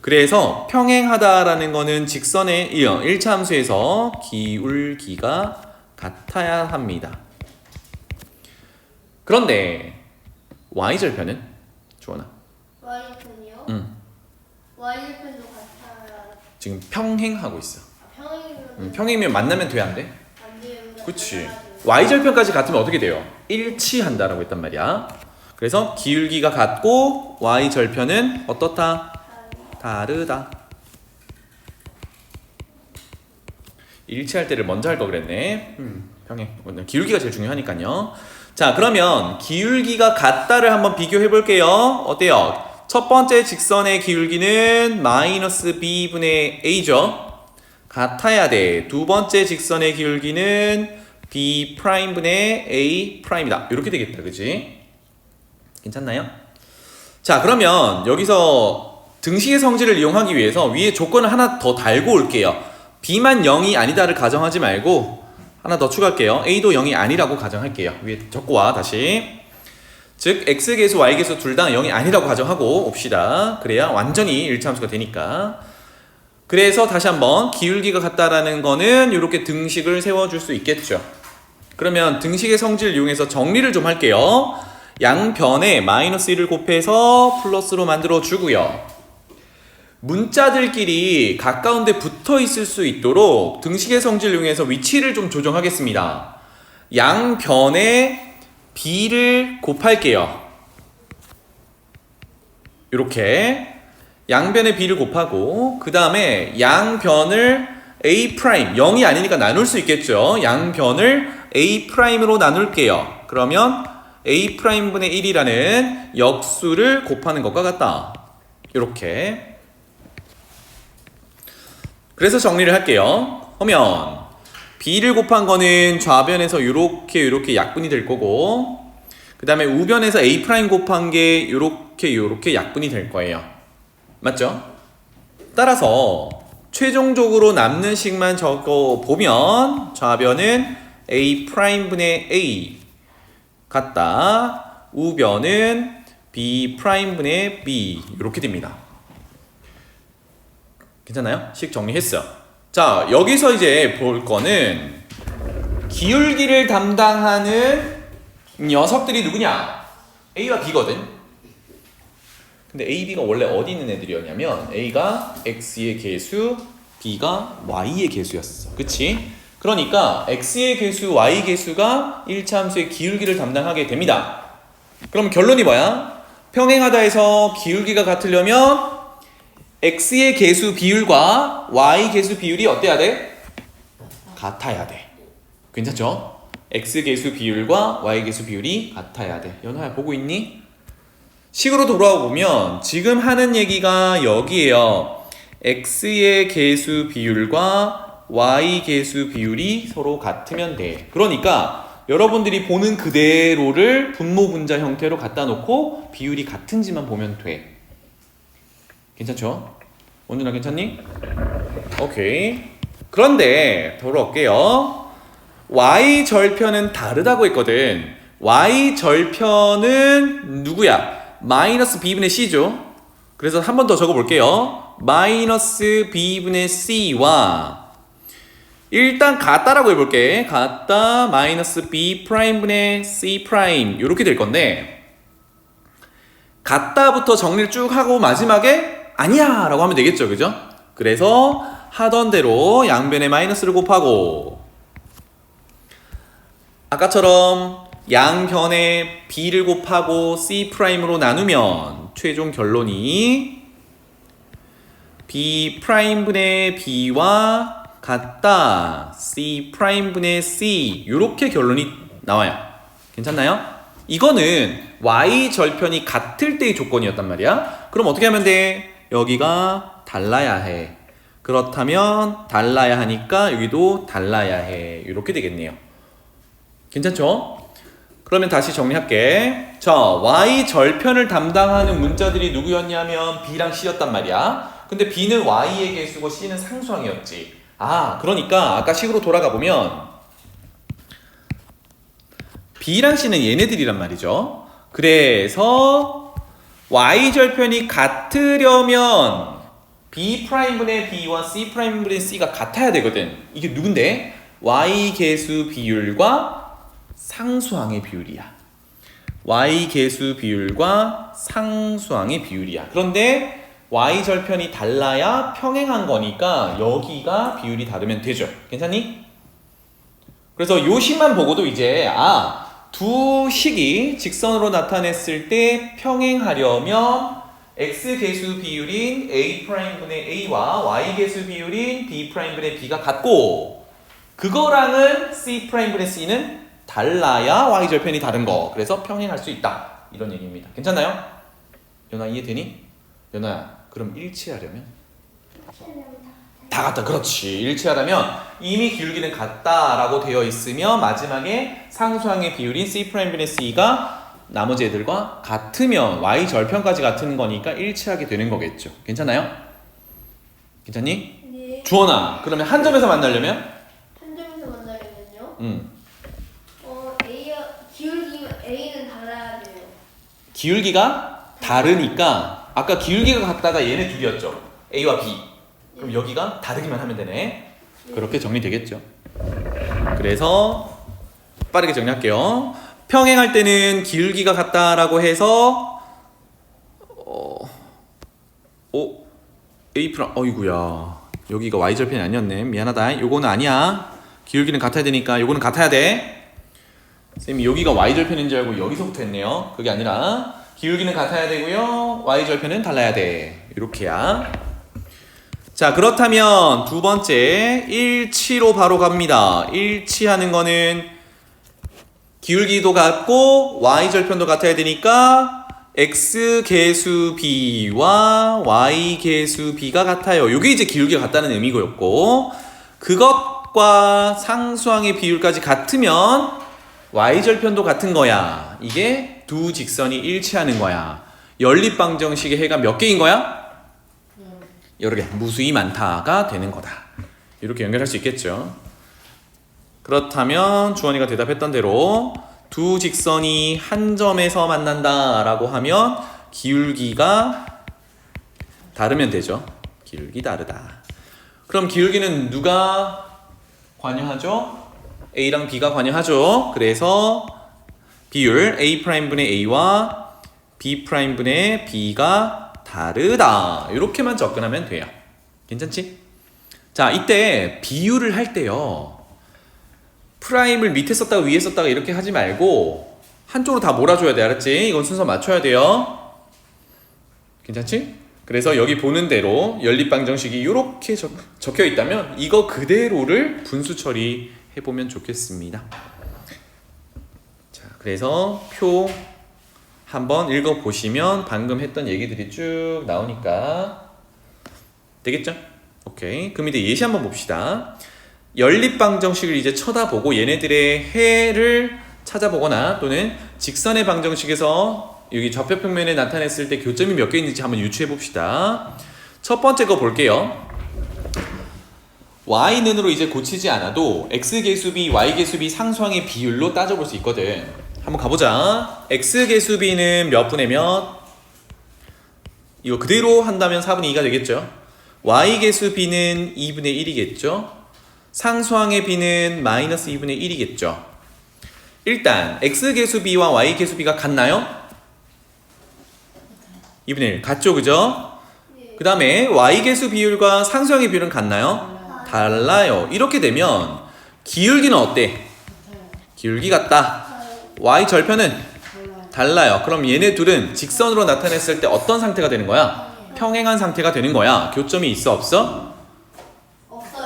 그래서 평행하다라는 거는 직선의 1차 함수에서 기울기가 같아야 합니다. 그런데 y절편은? 주원아. y편이요? 응. y편도 같아야. 지금 평행하고 있어. 평행이면 평행이면 만나면 돼, 안 돼? 안 돼요. 그치. y절편까지 같으면 어떻게 돼요? 일치한다라고 했단 말이야. 그래서 기울기가 같고 y절편은 어떻다? 다르다. 일치할 때를 먼저 할 거 그랬네. 평행. 기울기가 제일 중요하니까요. 자, 그러면 기울기가 같다를 한번 비교해 볼게요. 어때요? 첫 번째 직선의 기울기는 마이너스 b분의 a죠. 같아야 돼. 두 번째 직선의 기울기는 b 프라임분의 a 프라임이다. 이렇게 되겠다, 그지? 괜찮나요? 자, 그러면 여기서 등식의 성질을 이용하기 위해서 위에 조건을 하나 더 달고 올게요. b만 0이 아니다를 가정하지 말고 하나 더 추가할게요. a도 0이 아니라고 가정할게요. 위에 적고 와, 다시. 즉 x계수, y계수 둘 다 0이 아니라고 가정하고 옵시다. 그래야 완전히 일차함수가 되니까. 그래서 다시 한번 기울기가 같다라는 거는 이렇게 등식을 세워줄 수 있겠죠. 그러면 등식의 성질을 이용해서 정리를 좀 할게요. 양변에 마이너스 1을 곱해서 플러스로 만들어 주고요. 문자들끼리 가까운 데 붙어 있을 수 있도록 등식의 성질을 이용해서 위치를 좀 조정하겠습니다. 양변에 b를 곱할게요. 이렇게 양변에 b를 곱하고 그 다음에 양변을 a 프라임 0이 아니니까 나눌 수 있겠죠. 양변을 a 프라임으로 나눌게요. 그러면 a 프라임 분의 1이라는 역수를 곱하는 것과 같다. 이렇게. 그래서 정리를 할게요. 그러면 b를 곱한 거는 좌변에서 이렇게 약분이 될 거고 그 다음에 우변에서 a 프라임 곱한 게 이렇게 약분이 될 거예요. 맞죠? 따라서 최종적으로 남는 식만 적어 보면 좌변은 a 프라임 분의 a 같다. 우변은 b 프라임 분의 b 이렇게 됩니다. 괜찮나요? 식 정리했어. 자, 여기서 이제 볼 거는 기울기를 담당하는 녀석들이 누구냐? A와 B거든. 근데 A, B가 원래 어디 있는 애들이었냐면 A가 X의 개수, B가 Y의 개수였어. 그치? 그러니까 X의 개수, Y 개수가 1차 함수의 기울기를 담당하게 됩니다. 그럼 결론이 뭐야? 평행하다에서 기울기가 같으려면 x의 개수 비율과 y 개수 비율이 어때야 돼? 같아야 돼. 괜찮죠? x 개수 비율과 y 개수 비율이 같아야 돼. 연호야 보고 있니? 식으로 돌아와 보면 지금 하는 얘기가 여기에요. x의 개수 비율과 y 개수 비율이 서로 같으면 돼. 그러니까 여러분들이 보는 그대로를 분모 분자 형태로 갖다 놓고 비율이 같은지만 보면 돼. 괜찮죠? 원준아 괜찮니? 오케이. 그런데 돌아올게요. y절편은 다르다고 했거든. y절편은 누구야? 마이너스 b분의 c죠. 그래서 한 번 더 적어볼게요. 마이너스 b분의 c와 일단 같다라고 해볼게. 같다 마이너스 b 프라임분의 c 프라임 이렇게 될 건데 같다부터 정리를 쭉 하고 마지막에 아니야 라고 하면 되겠죠. 그죠? 그래서 하던 대로 양변에 마이너스를 곱하고 아까처럼 양변에 b를 곱하고 c 프라임으로 나누면 최종 결론이 b 프라임분의 b와 같다 c 프라임분의 c 이렇게 결론이 나와요. 괜찮나요? 이거는 y절편이 같을 때의 조건이었단 말이야. 그럼 어떻게 하면 돼? 여기가 달라야 해. 그렇다면 달라야 하니까 여기도 달라야 해. 이렇게 되겠네요. 괜찮죠? 그러면 다시 정리할게. 자, y절편을 담당하는 문자들이 누구였냐면 b랑 c였단 말이야. 근데 b는 y의 개수고 c는 상수항이었지. 아, 그러니까 아까 식으로 돌아가 보면 b랑 c는 얘네들이란 말이죠. 그래서 y절편이 같으려면 b'분의 b와 c'분의 c가 같아야 되거든. 이게 누군데? y 개수 비율과 상수항의 비율이야. y 개수 비율과 상수항의 비율이야. 그런데 y절편이 달라야 평행한 거니까 여기가 비율이 다르면 되죠. 괜찮니? 그래서 요 식만 보고도 이제 두 식이 직선으로 나타냈을 때 평행하려면 x 개수 비율인 a'분의 a와 y 개수 비율인 b'분의 b가 같고 그거랑은 c'분의 c는 달라야 y절편이 다른 거. 그래서 평행할 수 있다. 이런 얘기입니다. 괜찮나요? 연아 이해되니? 연아야, 그럼 일치하려면? 다 같다. 그렇지. 일치하려면 이미 기울기는 같다라고 되어 있으면 마지막에 상수항의 비율인 c'분의 c가 나머지 애들과 같으면 y절편까지 같은 거니까 일치하게 되는 거겠죠. 괜찮아요? 괜찮니? 네. 주원아, 그러면 한 점에서 만나려면? 한 점에서 만나려면요? 기울기면 A는 달라야 돼요. 기울기가 다르니까 아까 기울기가 같다가 얘네 둘이었죠. A와 B. 그럼 여기가 다르기만 하면 되네. 그렇게 정리되겠죠. 그래서 빠르게 정리할게요. 평행할 때는 기울기가 같다라고 해서 A 프라 어이구야. 여기가 Y절편이 아니었네. 미안하다. 요거는 아니야. 기울기는 같아야 되니까 요거는 같아야 돼. 쌤이 여기가 Y절편인 줄 알고 여기서부터 했네요. 그게 아니라 기울기는 같아야 되고요. Y절편은 달라야 돼. 이렇게야. 자, 그렇다면 두 번째 일치로 바로 갑니다. 일치하는 거는 기울기도 같고 Y절편도 같아야 되니까 X 개수 B와 Y 개수 B가 같아요. 이게 이제 기울기가 같다는 의미고였고 그것과 상수항의 비율까지 같으면 Y절편도 같은 거야. 이게 두 직선이 일치하는 거야. 연립방정식의 해가 몇 개인 거야? 여러 개. 무수히 많다가 되는 거다. 이렇게 연결할 수 있겠죠. 그렇다면 주원이가 대답했던 대로 두 직선이 한 점에서 만난다라고 하면 기울기가 다르면 되죠. 기울기 다르다. 그럼 기울기는 누가 관여하죠? A랑 B가 관여하죠. 그래서 비율 A'분의 A와 B'분의 B가 다르다. 이렇게만 접근하면 돼요. 괜찮지? 자, 이때 비율을 할 때요. 프라임을 밑에 썼다가 위에 썼다가 이렇게 하지 말고 한쪽으로 다 몰아줘야 돼. 알았지? 이건 순서 맞춰야 돼요. 괜찮지? 그래서 여기 보는 대로 연립방정식이 이렇게 적혀 있다면 이거 그대로를 분수 처리해보면 좋겠습니다. 자, 그래서 표 한번 읽어보시면 방금 했던 얘기들이 쭉 나오니까 되겠죠? 오케이. 그럼 이제 예시 한번 봅시다. 연립방정식을 이제 쳐다보고 얘네들의 해를 찾아보거나 또는 직선의 방정식에서 여기 좌표평면에 나타냈을 때 교점이 몇 개 있는지 한번 유추해 봅시다. 첫 번째 거 볼게요. y는으로 이제 고치지 않아도 x개수비, y개수비 상수항의 비율로 따져볼 수 있거든. 한번 가보자. x개수비는 몇 분의 몇? 이거 그대로 한다면 4분의 2가 되겠죠. y개수비는 2분의 1이겠죠. 상수항의 b는 마이너스 2분의 1이겠죠. 일단 x개수비와 y개수비가 같나요? 2분의 1 같죠, 그죠? 그 다음에 y개수 비율과 상수항의 비율은 같나요? 달라요. 이렇게 되면 기울기는 어때? 기울기 같다. y절편은 달라요. 그럼 얘네 둘은 직선으로 나타냈을 때 어떤 상태가 되는 거야? 평행한 상태가 되는 거야. 교점이 있어, 없어?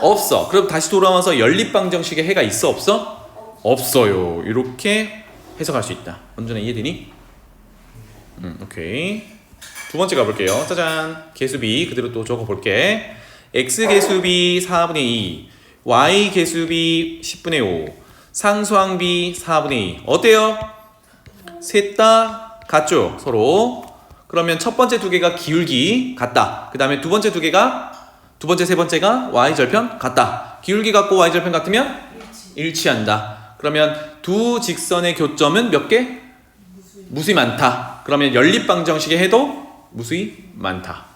없어. 그럼 다시 돌아와서 연립방정식의 해가 있어, 없어? 없어요. 이렇게 해석할 수 있다. 언제나 이해되니? 오케이. 두 번째 가볼게요. 짜잔. 개수비 그대로 또 적어볼게. x개수비 4분의 2, y개수비 10분의 5, 상수항비 4분의 2. 어때요? 셋 다 같죠? 서로. 그러면 첫 번째 두 개가 기울기 같다. 그 다음에 두 번째 두 개가 두 번째 세 번째가 y절편 같다. 기울기 같고 y절편 같으면 일치한다. 그러면 두 직선의 교점은 몇 개? 무수히 많다. 그러면 연립방정식에 해도 무수히 많다.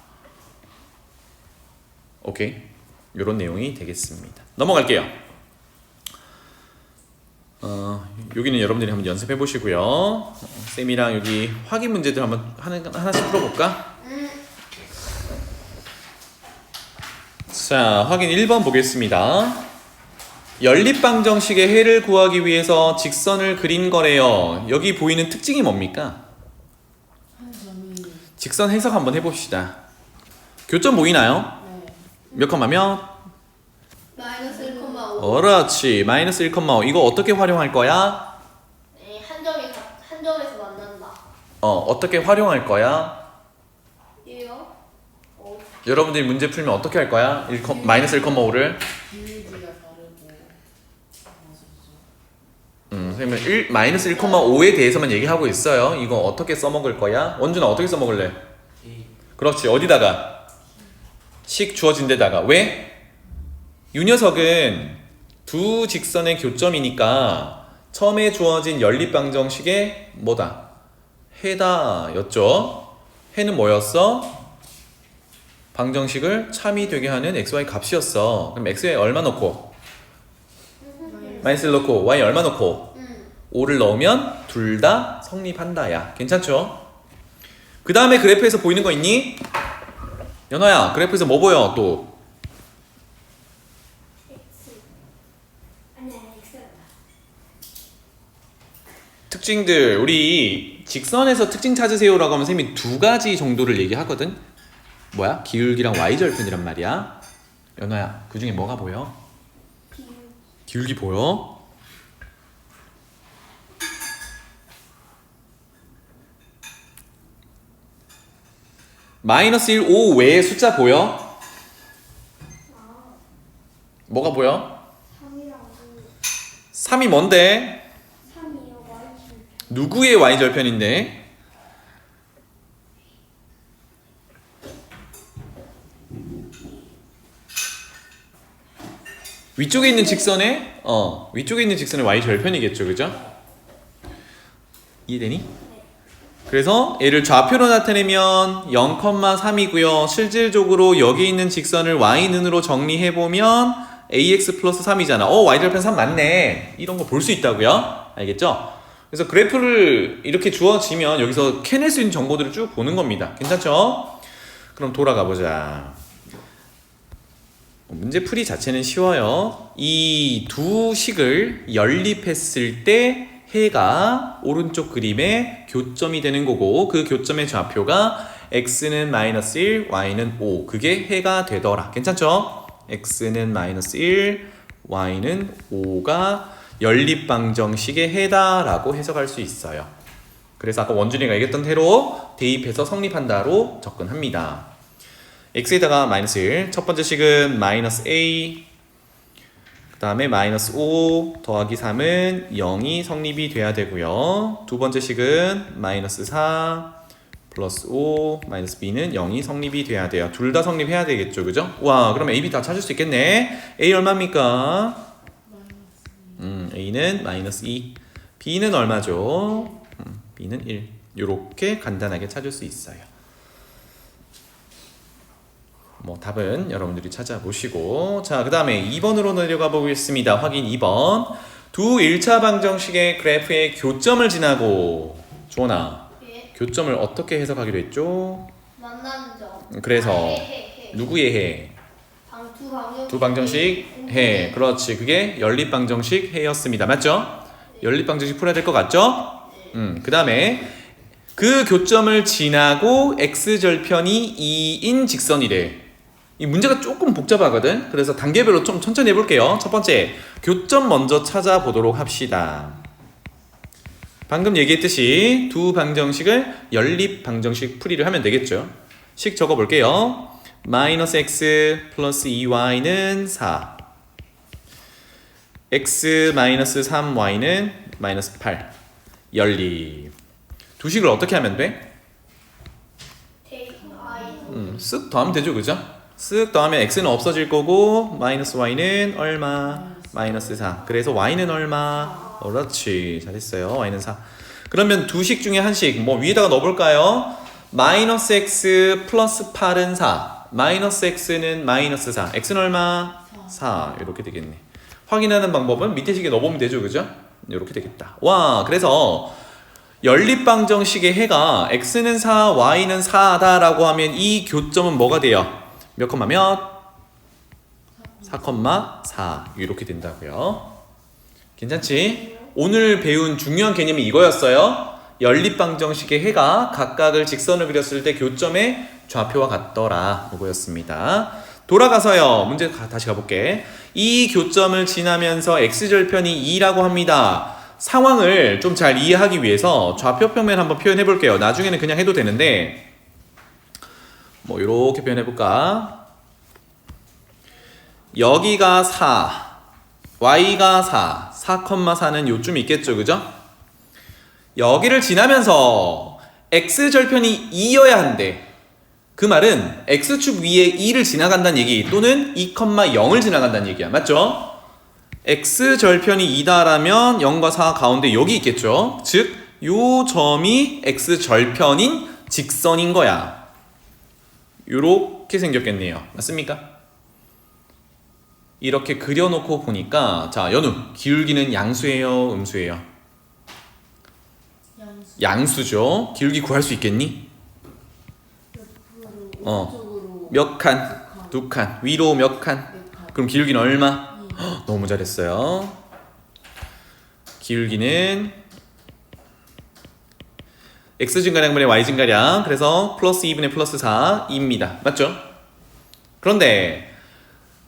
오케이. 이런 내용이 되겠습니다. 넘어갈게요. 여기는 여러분들이 한번 연습해 보시고요. 쌤이랑 여기 확인 문제들 한번 하나씩 풀어볼까? 자, 확인 1번 보겠습니다. 연립방정식의 해를 구하기 위해서 직선을 그린 거래요. 여기 보이는 특징이 뭡니까? 한 점이 직선 해석 한번 해봅시다. 교점 보이나요? 네. 몇 컴마면? 마이너스 1,5. 그렇지. 마이너스 1,5. 이거 어떻게 활용할 거야? 네, 한 점에서 만난다. 어떻게 활용할 거야? 이요? 여러분들이 문제 풀면 어떻게 할 거야? 마이너스 1,5를 기울기가 다르고 선생님은 마이너스 1,5에 대해서만 얘기하고 있어요. 이거 어떻게 써먹을 거야? 원준아 어떻게 써먹을래? 그렇지. 어디다가? 식 주어진 데다가. 왜? 이 녀석은 두 직선의 교점이니까 처음에 주어진 연립방정식의 뭐다? 해다 였죠. 해는 뭐였어? 방정식을 참이 되게 하는 xy 값이었어. 그럼 x에 얼마 넣고? 마이너스 1 넣고 y 얼마 넣고? 5를 넣으면 둘 다 성립한다야. 괜찮죠? 그 다음에 그래프에서 보이는 거 있니? 연아야, 그래프에서 뭐 보여 또? 특징들, 우리 직선에서 특징 찾으세요라고 하면 선생님이 두 가지 정도를 얘기하거든. 뭐야? 기울기랑 y절편이란 말이야. 연아야, 그 중에 뭐가 보여? 기울기 보여? 마이너스 1, 5 외에 숫자 보여? 뭐가 보여? 3이 뭔데? 누구의 y절편인데? 위쪽에 있는 직선의 위쪽에 있는 직선의 y절편이겠죠, 그죠? 이해되니? 그래서 얘를 좌표로 나타내면 0,3이고요. 실질적으로 여기 있는 직선을 y는으로 정리해보면 ax 플러스 3이잖아. y절편 3 맞네. 이런 거 볼 수 있다고요. 알겠죠? 그래서 그래프를 이렇게 주어지면 여기서 캐낼 수 있는 정보들을 쭉 보는 겁니다. 괜찮죠? 그럼 돌아가 보자. 문제 풀이 자체는 쉬워요. 이 두 식을 연립했을 때 해가 오른쪽 그림의 교점이 되는 거고, 그 교점의 좌표가 x는 마이너스 1, y는 5. 그게 해가 되더라. 괜찮죠? x는 마이너스 1, y는 5가 연립방정식의 해다라고 해석할 수 있어요. 그래서 아까 원준이가 얘기했던 대로 대입해서 성립한다로 접근합니다. x에다가 마이너스 1, 첫 번째 식은 마이너스 a, 그 다음에 마이너스 5 더하기 3은 0이 성립이 돼야 되고요. 두 번째 식은 마이너스 4 플러스 5 마이너스 b는 0이 성립이 돼야 돼요. 둘 다 성립해야 되겠죠, 그죠? 와, 그럼 a, b 다 찾을 수 있겠네. a 얼마입니까? a는 마이너스 2, b는 얼마죠? b는 1. 이렇게 간단하게 찾을 수 있어요. 뭐 답은 여러분들이 찾아보시고, 자, 그 다음에 2번으로 내려가 보겠습니다. 확인 2번. 두 1차 방정식의 그래프의 교점을 지나고, 조원아, 예. 교점을 어떻게 해석하기로 했죠? 만나는 점. 그래서 해. 누구의 해? 두 방정식. 두 방정식 해. 그렇지. 그게 연립방정식 해였습니다. 맞죠? 연립방정식 풀어야 될 것 같죠? 그 다음에 그 교점을 지나고 x절편이 2인 직선이래. 이 문제가 조금 복잡하거든. 그래서 단계별로 좀 천천히 해볼게요. 첫 번째, 교점 먼저 찾아보도록 합시다. 방금 얘기했듯이 두 방정식을 연립방정식 풀이를 하면 되겠죠. 식 적어볼게요. 마이너스 x 플러스 2y는 4, x 마이너스 3y는 마이너스 8. 연립. 두 식을 어떻게 하면 돼? 쓱 더하면 되죠, 그죠? 쓱 더하면 x는 없어질 거고 마이너스 y는 얼마? 마이너스 4. 그래서 y는 얼마? 그렇지, 잘했어요. y는 4. 그러면 두 식 중에 한 식 뭐 위에다가 넣어볼까요? 마이너스 x 플러스 8은 4. 마이너스 x는 마이너스 4. x는 얼마? 4. 이렇게 되겠네. 확인하는 방법은 밑에 식에 넣어보면 되죠, 그죠? 이렇게 되겠다. 와, 그래서 연립방정식의 해가 x는 4, y는 4다 라고 하면 이 교점은 뭐가 돼요? 몇 컴마 몇? 4,4 이렇게 된다고요. 괜찮지? 오늘 배운 중요한 개념이 이거였어요. 연립방정식의 해가 각각을 직선을 그렸을 때 교점의 좌표와 같더라. 이거였습니다. 돌아가서요. 문제 다시 가볼게. 이 교점을 지나면서 x절편이 2라고 합니다. 상황을 좀 잘 이해하기 위해서 좌표 평면 한번 표현해 볼게요. 나중에는 그냥 해도 되는데 뭐 이렇게 표현해 볼까? 여기가 4, y가 4, 4,4는 요쯤 있겠죠, 그죠? 여기를 지나면서 x절편이 2여야 한대. 그 말은 x축 위에 2를 지나간다는 얘기 또는 2,0을 지나간다는 얘기야. 맞죠? x절편이 2다라면 0과 4 가운데 여기 있겠죠. 즉, 요 점이 x절편인 직선인 거야. 요렇게 생겼겠네요. 맞습니까? 이렇게 그려놓고 보니까 자, 연우, 기울기는 양수예요, 음수예요? 양수죠. 기울기 구할 수 있겠니? 몇 칸? 두 칸. 위로 몇 칸? 그럼 기울기는 얼마? 너무 잘했어요. 기울기는 x 증가량분의 y 증가량, 그래서 플러스 2분의 플러스 4입니다. 맞죠? 그런데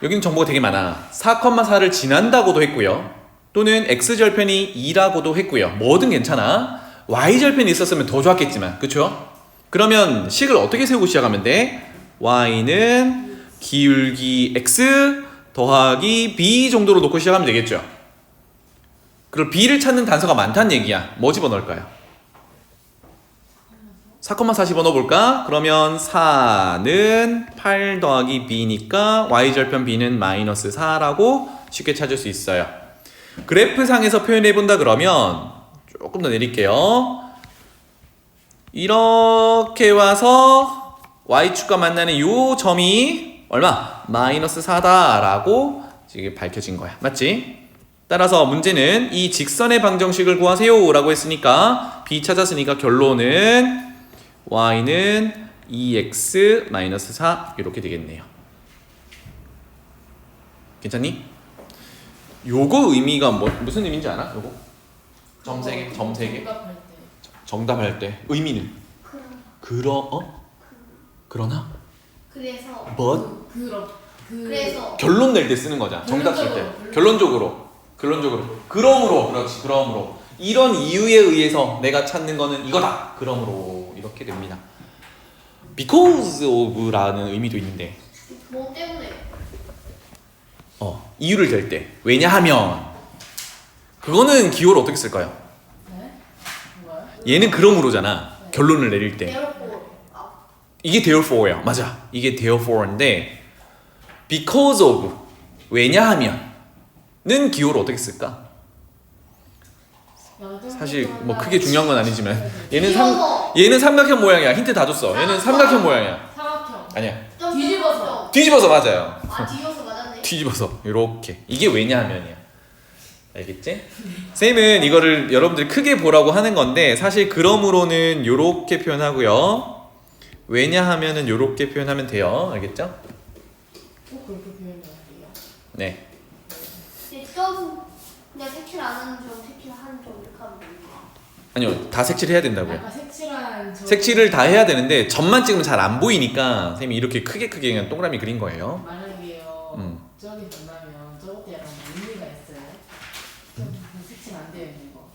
여기는 정보가 되게 많아. 4,4를 지난다고도 했고요. 또는 x절편이 2라고도 했고요. 뭐든 괜찮아. y절편이 있었으면 더 좋았겠지만, 그쵸? 그러면 식을 어떻게 세우고 시작하면 돼? y는 기울기 x 더하기 b 정도로 놓고 시작하면 되겠죠. 그리고 b를 찾는 단서가 많다는 얘기야. 뭐 집어넣을까요? 4,4 집어넣어볼까? 그러면 4는 8 더하기 b니까 y절편 b는 마이너스 4라고 쉽게 찾을 수 있어요. 그래프상에서 표현해본다 그러면 조금 더 내릴게요. 이렇게 와서 y축과 만나는 이 점이 얼마? 마이너스 4다라고 지금 밝혀진 거야. 맞지? 따라서 문제는 이 직선의 방정식을 구하세요 라고 했으니까 b 찾았으니까 결론은 y는 2x-4 이렇게 되겠네요. 괜찮니? 요거 의미가 무슨 의미인지 알아? 요거? 점 3개? 점 3개? 정답할 때 의미는? 그러나? 그래서 but? 그래서 결론 낼 때 쓰는 거잖아. 정답 쓸 때. 결론적으로. 그러므로. 그렇지. 그러므로. 이런 이유에 의해서 내가 찾는 거는 이거다. 그러므로 이렇게 됩니다. because of라는 의미도 있는데 뭐 때문에? 이유를 댈 때. 왜냐하면 그거는 기호를 어떻게 쓸까요? 네? 뭐야? 얘는 그러므로잖아. 결론을 내릴 때. therefore. 이게 therefore야. 맞아. 이게 therefore인데 because of 왜냐하면는 기호를 어떻게 쓸까? 사실 뭐 크게 중요한 건 아니지만 얘는 삼각형 모양이야. 힌트 다 줬어. 얘는 삼각형 모양이야. 삼각형. 아니야. 뒤집어서. 뒤집어서 맞아요. 뒤집어서 맞았네. 뒤집어서 이렇게. 이게 왜냐하면이야. 알겠지? 쌤은 이거를 여러분들이 크게 보라고 하는 건데 사실 그러므로는 이렇게 표현하고요. 왜냐하면은 이렇게 표현하면 돼요. 알겠죠? 꼭 그렇게 표현해야 돼요. 네. 좀 그냥 색칠 안 하는 점, 색칠 하는 점 이렇게 하면 됩니다. 아니요. 다 색칠해야 된다고요. 아까 색칠한 색칠을 다 해야 되는데 점만 찍으면 잘 안 보이니까 쌤이 이렇게 크게 그냥 동그라미 그린 거예요. 만약에요. 저기 본다면 저것도 약간 의미가 있어요. 좀 색칠 안 되어 있는 거.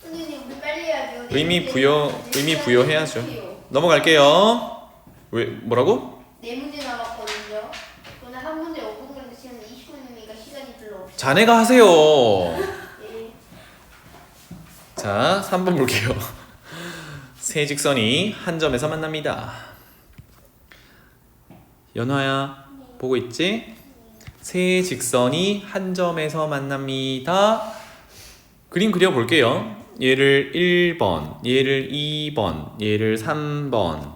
선생님 우리 빨리 해야죠. 의미 부여해야죠. 넘어갈게요. 왜 뭐라고? 네 문제 남았거든요. 오늘 한 문제 5분 정도 치는데 20분이니까 시간이 별로 없어요. 자네가 하세요. 예. 자, 3번 볼게요. 세 직선이 한 점에서 만납니다. 연화야 보고 있지? 세 직선이 한 점에서 만납니다. 그림 그려볼게요. 얘를 1번, 얘를 2번, 얘를 3번.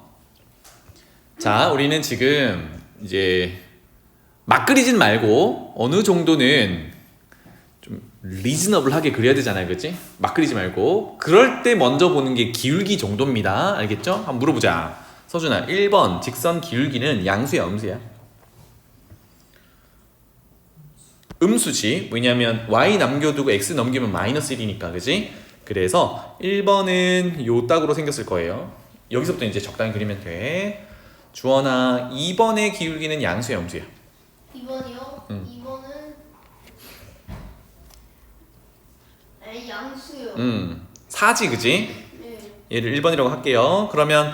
자, 우리는 지금 이제 막 그리진 말고 어느 정도는 좀 리즈너블하게 그려야 되잖아요, 그렇지? 막 그리지 말고 그럴 때 먼저 보는 게 기울기 정도입니다. 알겠죠? 한번 물어보자. 서준아, 1번 직선 기울기는 양수야, 음수야? 음수지. 왜냐면 y 남겨두고 x 넘기면 마이너스 1이니까, 그지? 그래서 1번은 요 딱으로 생겼을 거예요. 여기서부터 이제 적당히 그리면 돼. 주원아, 2번의 기울기는 양수야, 음수야? 2번이요? 응. 2번은 양수요. 4지, 그지? 네. 얘를 1번이라고 할게요. 그러면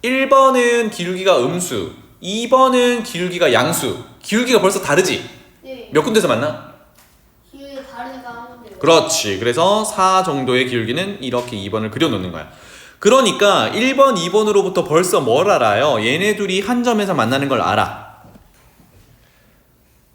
1번은 기울기가 음수, 2번은 기울기가 양수. 기울기가 벌써 다르지? 네. 몇 군데서 만나? 기울기가 다르니까 하면 돼요. 그렇지. 그래서 4 정도의 기울기는 이렇게 2번을 그려놓는 거야. 그러니까 1번, 2번으로부터 벌써 뭘 알아요? 얘네 둘이 한 점에서 만나는 걸 알아.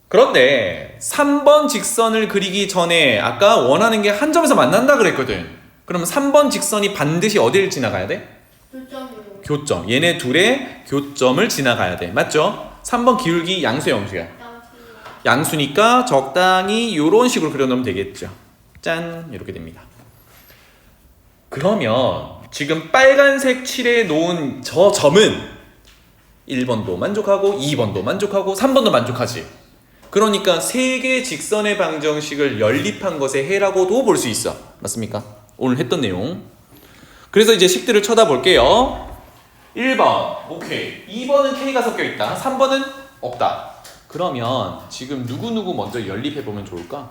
그런데 3번 직선을 그리기 전에 아까 원하는 게 한 점에서 만난다 그랬거든. 그러면 3번 직선이 반드시 어디를 지나가야 돼? 교점이요. 교점. 얘네 둘의 교점을 지나가야 돼. 맞죠? 3번 기울기 양수야, 음수야? 양수요. 양수니까 적당히 이런 식으로 그려놓으면 되겠죠. 짠, 이렇게 됩니다. 그러면 지금 빨간색 칠해 놓은 저 점은 1번도 만족하고 2번도 만족하고 3번도 만족하지. 그러니까 세 개의 직선의 방정식을 연립한 것의 해라고도 볼 수 있어. 맞습니까? 오늘 했던 내용. 그래서 이제 식들을 쳐다볼게요. 1번 오케이, 2번은 K가 섞여 있다, 3번은 없다. 그러면 지금 누구누구 먼저 연립해보면 좋을까?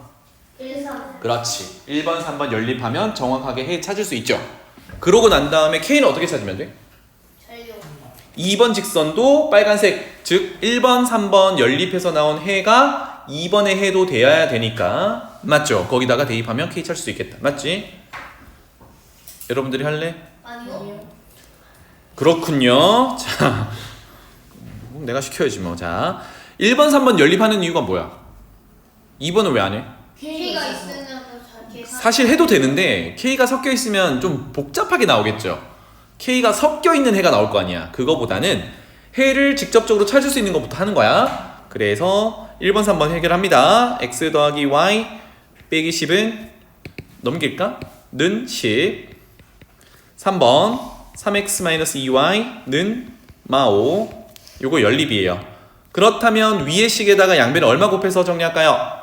1, 3. 그렇지. 1번, 3번 연립하면 정확하게 해 찾을 수 있죠. 그러고 난 다음에 K는 어떻게 찾으면 돼? 잘요. 2번 직선도 빨간색, 즉 1번, 3번 연립해서 나온 해가 2번의 해도 되어야 되니까, 맞죠? 거기다가 대입하면 K 찾을 수 있겠다. 맞지? 여러분들이 할래? 아니요. 그렇군요. 자, 내가 시켜야지 뭐. 자, 1번, 3번 연립하는 이유가 뭐야? 2번은 왜 안 해? K가 있으면 잘 계산. 사실 해도 되는데 K가 섞여 있으면 좀 복잡하게 나오겠죠. K가 섞여 있는 해가 나올 거 아니야. 그거보다는 해를 직접적으로 찾을 수 있는 것부터 하는 거야. 그래서 1번, 3번 해결합니다. x 더하기 y 빼기 10은 넘길까? 는 10. 3번 3x-2y는 마5. 요거 연립이에요. 그렇다면 위의 식에다가 양변을 얼마 곱해서 정리할까요?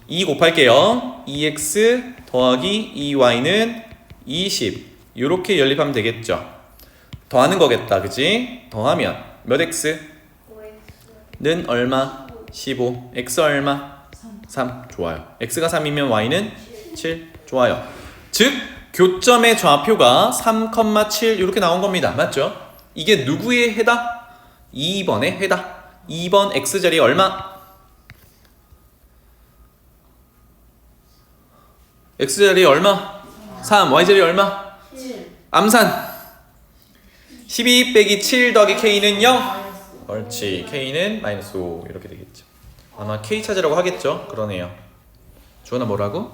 2 곱할게요. 2x 더하기 2y는 20. 요렇게 연립하면 되겠죠. 더하는 거겠다, 그치? 더하면 몇 x는 5x. 얼마? 15. x 얼마? 3. 좋아요. x가 3이면 y는 7. 좋아요. 즉 교점의 좌표가 3,7 이렇게 나온 겁니다. 맞죠? 이게 누구의 해다? 2번의 해다. 2번 x자리 얼마? x자리 얼마? 3. y자리 얼마? 7. 암산. 12 빼기 7 더하기 k는 0. 옳지. k는 마이너스 5 이렇게 되겠죠. 아마 k 찾으라고 하겠죠? 그러네요. 주원아 뭐라고?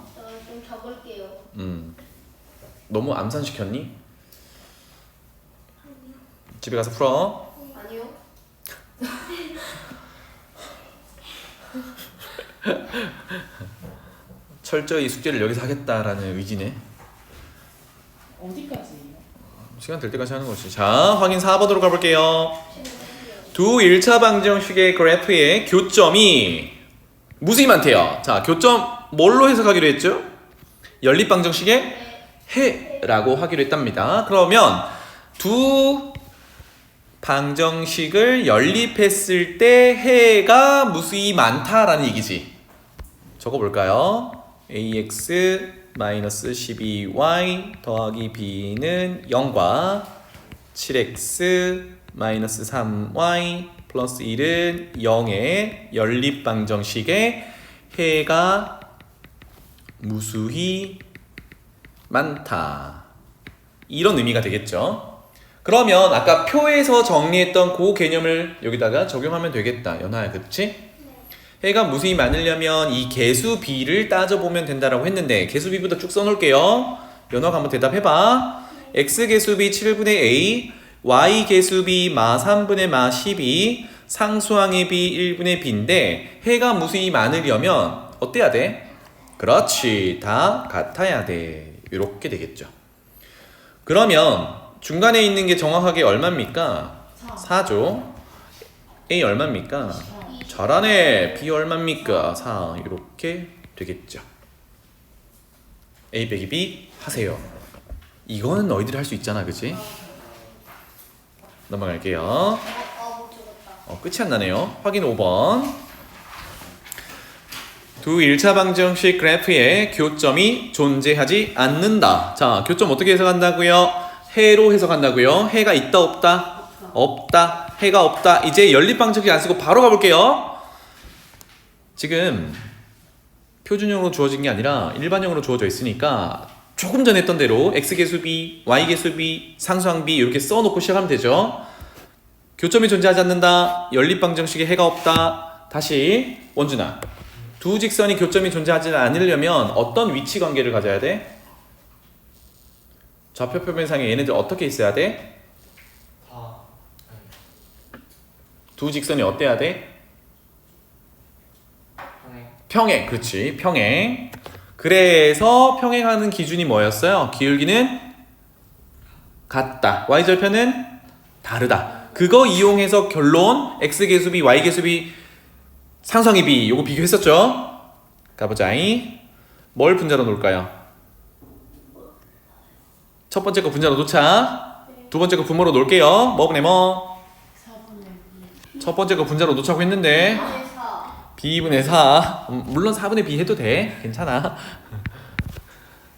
좀 적을게요. 너무 암산시켰니? 집에 가서 풀어. 아니요. 철저히 숙제를 여기서 하겠다라는 의지네. 어디까지예요? 시간 될 때까지 하는 거지. 자, 확인 4번으로 가볼게요. 두 1차 방정식의 그래프의 교점이 무수히 많대요. 자, 교점 뭘로 해석하기로 했죠? 연립 방정식의 해라고 하기로 했답니다. 그러면 두 방정식을 연립했을 때 해가 무수히 많다라는 얘기지. 적어볼까요? ax-12y 더하기 b는 0과 7x-3y 플러스 1은 0의 연립 방정식의 해가 무수히 많다. 이런 의미가 되겠죠. 그러면 아까 표에서 정리했던 그 개념을 여기다가 적용하면 되겠다. 연아야, 그치? 해가 무수히 많으려면 이 개수 B를 따져보면 된다라고 했는데 개수 B부터 쭉 써놓을게요. 연아가 한번 대답해봐. X 개수 B 7분의 A, Y 개수 B 마 3분의 마 12, 상수항의 B 1분의 B인데 해가 무수히 많으려면 어때야 돼? 그렇지, 다 같아야 돼. 이렇게 되겠죠. 그러면 중간에 있는 게 정확하게 얼마입니까? 4죠. A 얼마입니까? 잘하네. B 얼마입니까? 4. 이렇게 되겠죠. A 빼기 B 하세요. 이거는 너희들이 할 수 있잖아, 그치? 넘어갈게요. 못 적었다. 끝이 안 나네요. 확인 5번. 두 1차 방정식 그래프에 교점이 존재하지 않는다. 자, 교점 어떻게 해석한다고요? 해로 해석한다고요? 해가 있다 없다? 없다. 해가 없다. 이제 연립 방정식 안 쓰고 바로 가볼게요. 지금 표준형으로 주어진 게 아니라 일반형으로 주어져 있으니까 조금 전에 했던 대로 x개수 b, y개수 b, 상수항 b 이렇게 써놓고 시작하면 되죠. 교점이 존재하지 않는다. 연립 방정식에 해가 없다. 다시 원준아, 두 직선이 교점이 존재하지 않으려면 어떤 위치 관계를 가져야 돼? 좌표 표면상에 얘네들 어떻게 있어야 돼? 두 직선이 어때야 돼? 평행. 그렇지, 평행. 그래서 평행하는 기준이 뭐였어요? 기울기는 같다. y절편은 다르다. 그거 이용해서 결론 x개수 b, y개수 b, 상수항의 b 요거 비교했었죠? 가보자잉. 뭘 분자로 놓을까요? 첫 번째 거 분자로 놓자. 두 번째 거 분모로 놓을게요. 뭐네 뭐? 4분의 2. 첫 번째 거 분자로 놓자고 했는데 2분의 4. 물론 4분의 B 해도 돼. 괜찮아.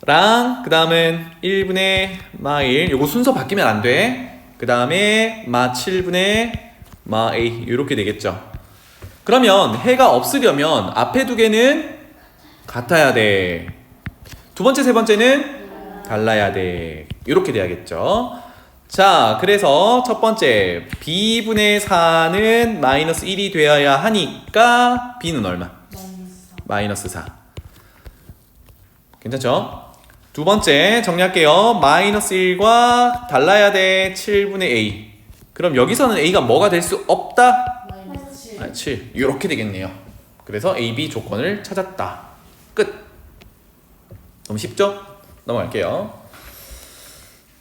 랑 그 다음은 1분의 마 1. 요거 순서 바뀌면 안 돼. 그 다음에 마 7분의 마 A 이렇게 되겠죠. 그러면 해가 없으려면 앞에 두 개는 같아야 돼. 두 번째 세 번째는 달라야 돼. 이렇게 돼야겠죠. 자, 그래서 첫 번째 b분의 4는 마이너스 1이 되어야 하니까 b는 얼마? 마이너스 4. 괜찮죠? 두 번째 정리할게요. 마이너스 1과 달라야 돼. 7분의 a. 그럼 여기서는 a가 뭐가 될 수 없다? 마이너스 7. 7. 이렇게 되겠네요. 그래서 a, b 조건을 찾았다. 끝. 너무 쉽죠? 넘어갈게요.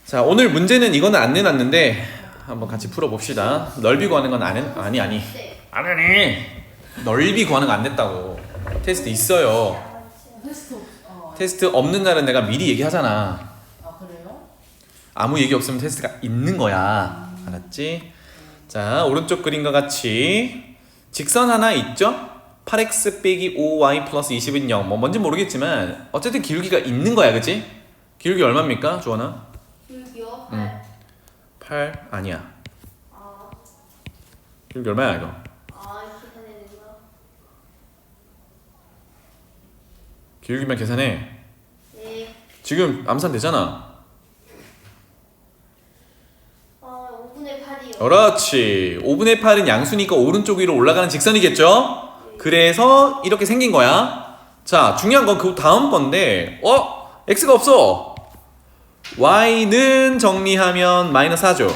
자, 오늘 문제는 이거는 안 내놨는데 한번 같이 풀어봅시다. 넓이 구하는 건 아니 안 하네. 넓이 구하는 거 안 냈다고. 테스트 있어요. 테스트 없는 날은 내가 미리 얘기하잖아. 아, 그래요? 아무 얘기 없으면 테스트가 있는 거야. 알았지? 자, 오른쪽 그림과 같이 직선 하나 있죠? 8x 빼기 5y 플러스 20은 0. 뭐 뭔지 모르겠지만 어쨌든 기울기가 있는 거야, 그치? 기울기 얼마입니까, 주원아? 기울기요? 8 아니야. 아, 기울기 얼마야 이거? 계산해야 되나? 기울기만 계산해. 네. 지금 암산 되잖아. 5분의 8이요. 그렇지. 5분의 8은 양수니까 오른쪽 위로 올라가는 직선이겠죠? 그래서 이렇게 생긴 거야. 자, 중요한 건 그 다음 건데 x가 없어. y는 정리하면 마이너스 4죠.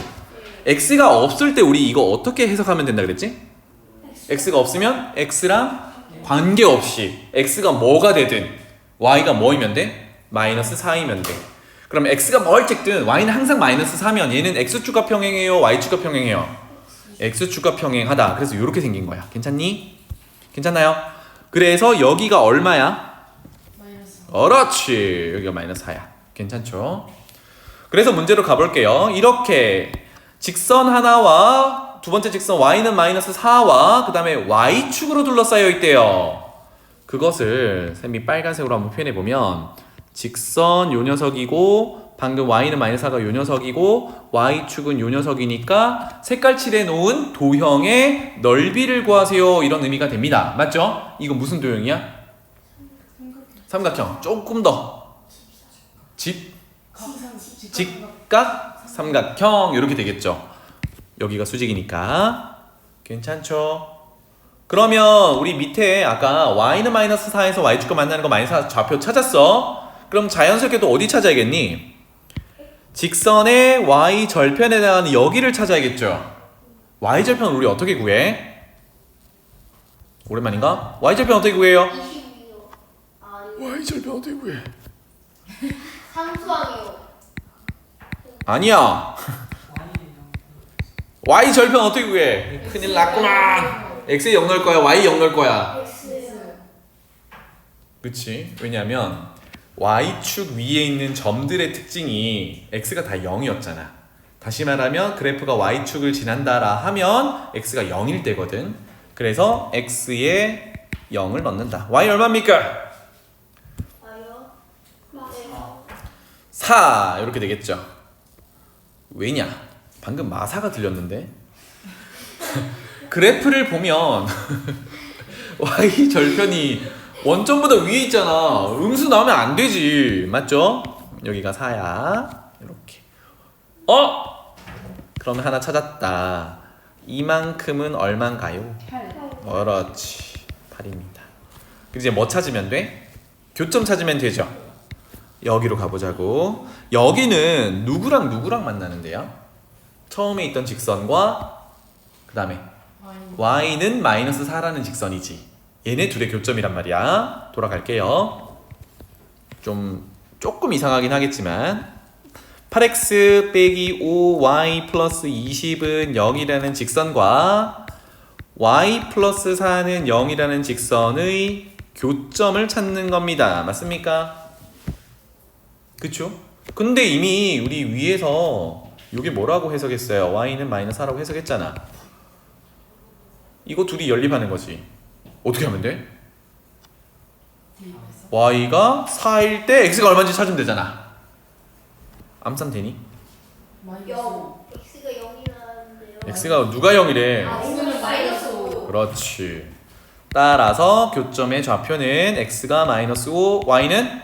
x가 없을 때 우리 이거 어떻게 해석하면 된다 그랬지? x가 없으면 x랑 관계없이 x가 뭐가 되든 y가 뭐이면 돼? 마이너스 4이면 돼. 그럼 x가 뭘 찍든 y는 항상 마이너스 4면 얘는 x축과 평행해요? y축과 평행해요? x축과 평행하다. 그래서 이렇게 생긴 거야. 괜찮니? 괜찮나요? 그래서 여기가 얼마야? 마이너스. 그렇지. 여기가 마이너스 4야. 괜찮죠? 그래서 문제로 가볼게요. 이렇게 직선 하나와 두 번째 직선 y는 마이너스 4와 그 다음에 y축으로 둘러싸여 있대요. 그것을 쌤이 빨간색으로 한번 표현해보면 직선 요 녀석이고 방금 y는 마이너스 4가 요 녀석이고 y축은 요 녀석이니까 색깔 칠해놓은 도형의 넓이를 구하세요. 이런 의미가 됩니다. 맞죠? 이거 무슨 도형이야? 삼각형. 조금 더 직각 삼각형 이렇게 되겠죠. 여기가 수직이니까 괜찮죠? 그러면 우리 밑에 아까 y는 마이너스 4에서 y축과 만나는 거 마이너스 4 좌표 찾았어. 그럼 자연스럽게 또 어디 찾아야겠니? 직선의 y 절편에 해당하는 여기를 찾아야겠죠. y 절편 우리 어떻게 구해? 오랜만인가? y 절편 어떻게 구해요? 22요. 아니 y 절편 어떻게 구해? 상수항이요. 아니야. y 절편 어떻게 구해? 큰일 났구만. x에 0 넣을 거야, y 0 넣을 거야. X요. 그치? 왜냐면 y축 위에 있는 점들의 특징이 x가 다 0이었잖아. 다시 말하면 그래프가 y축을 지난다라 하면 x가 0일 때거든. 그래서 x에 0을 넣는다. y 얼마입니까? 아요. 4 이렇게 되겠죠. 왜냐? 방금 마사가 들렸는데 그래프를 보면 y 절편이 원점보다 위에 있잖아. 음수 나오면 안 되지. 맞죠? 여기가 4야. 이렇게. 그러면 하나 찾았다. 이만큼은 얼만가요? 8. 그렇지. 8입니다. 이제 뭐 찾으면 돼? 교점 찾으면 되죠. 여기로 가보자고. 여기는 누구랑 누구랑 만나는데요? 처음에 있던 직선과 그 다음에 y는 마이너스 4라는 직선이지. 얘네 둘의 교점이란 말이야. 돌아갈게요. 조금 이상하긴 하겠지만 8x 빼기 5y 플러스 20은 0이라는 직선과 y 플러스 4는 0이라는 직선의 교점을 찾는 겁니다. 맞습니까? 그쵸? 근데 이미 우리 위에서 이게 뭐라고 해석했어요? y는 마이너스 4라고 해석했잖아. 이거 둘이 연립하는 거지. 어떻게 하면 돼? 대입해서. y가 4일 때 x가 얼마인지 찾으면 되잖아. 암산 되니? 마이너스 0. X가 0이라는데요. x가 누가 0이래? 아, X는 마이너스 5. 그렇지. 따라서 교점의 좌표는 x가 마이너스 5, y는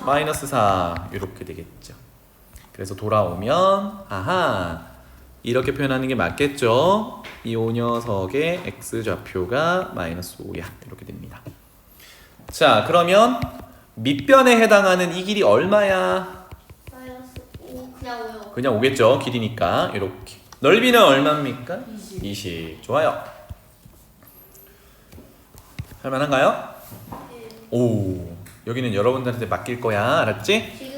마이너스 4 이렇게 되겠죠. 그래서 돌아오면 아하 이렇게 표현하는 게 맞겠죠. 이 녀석의 x 좌표가 마이너스 5야 이렇게 됩니다. 자 그러면 밑변에 해당하는 이 길이 얼마야? 마이너스 5. 그냥 5요. 그냥 오겠죠. 길이니까 이렇게. 넓이는 얼마입니까? 20. 20. 좋아요. 할만한가요? 네. 오 여기는 여러분들한테 맡길 거야. 알았지?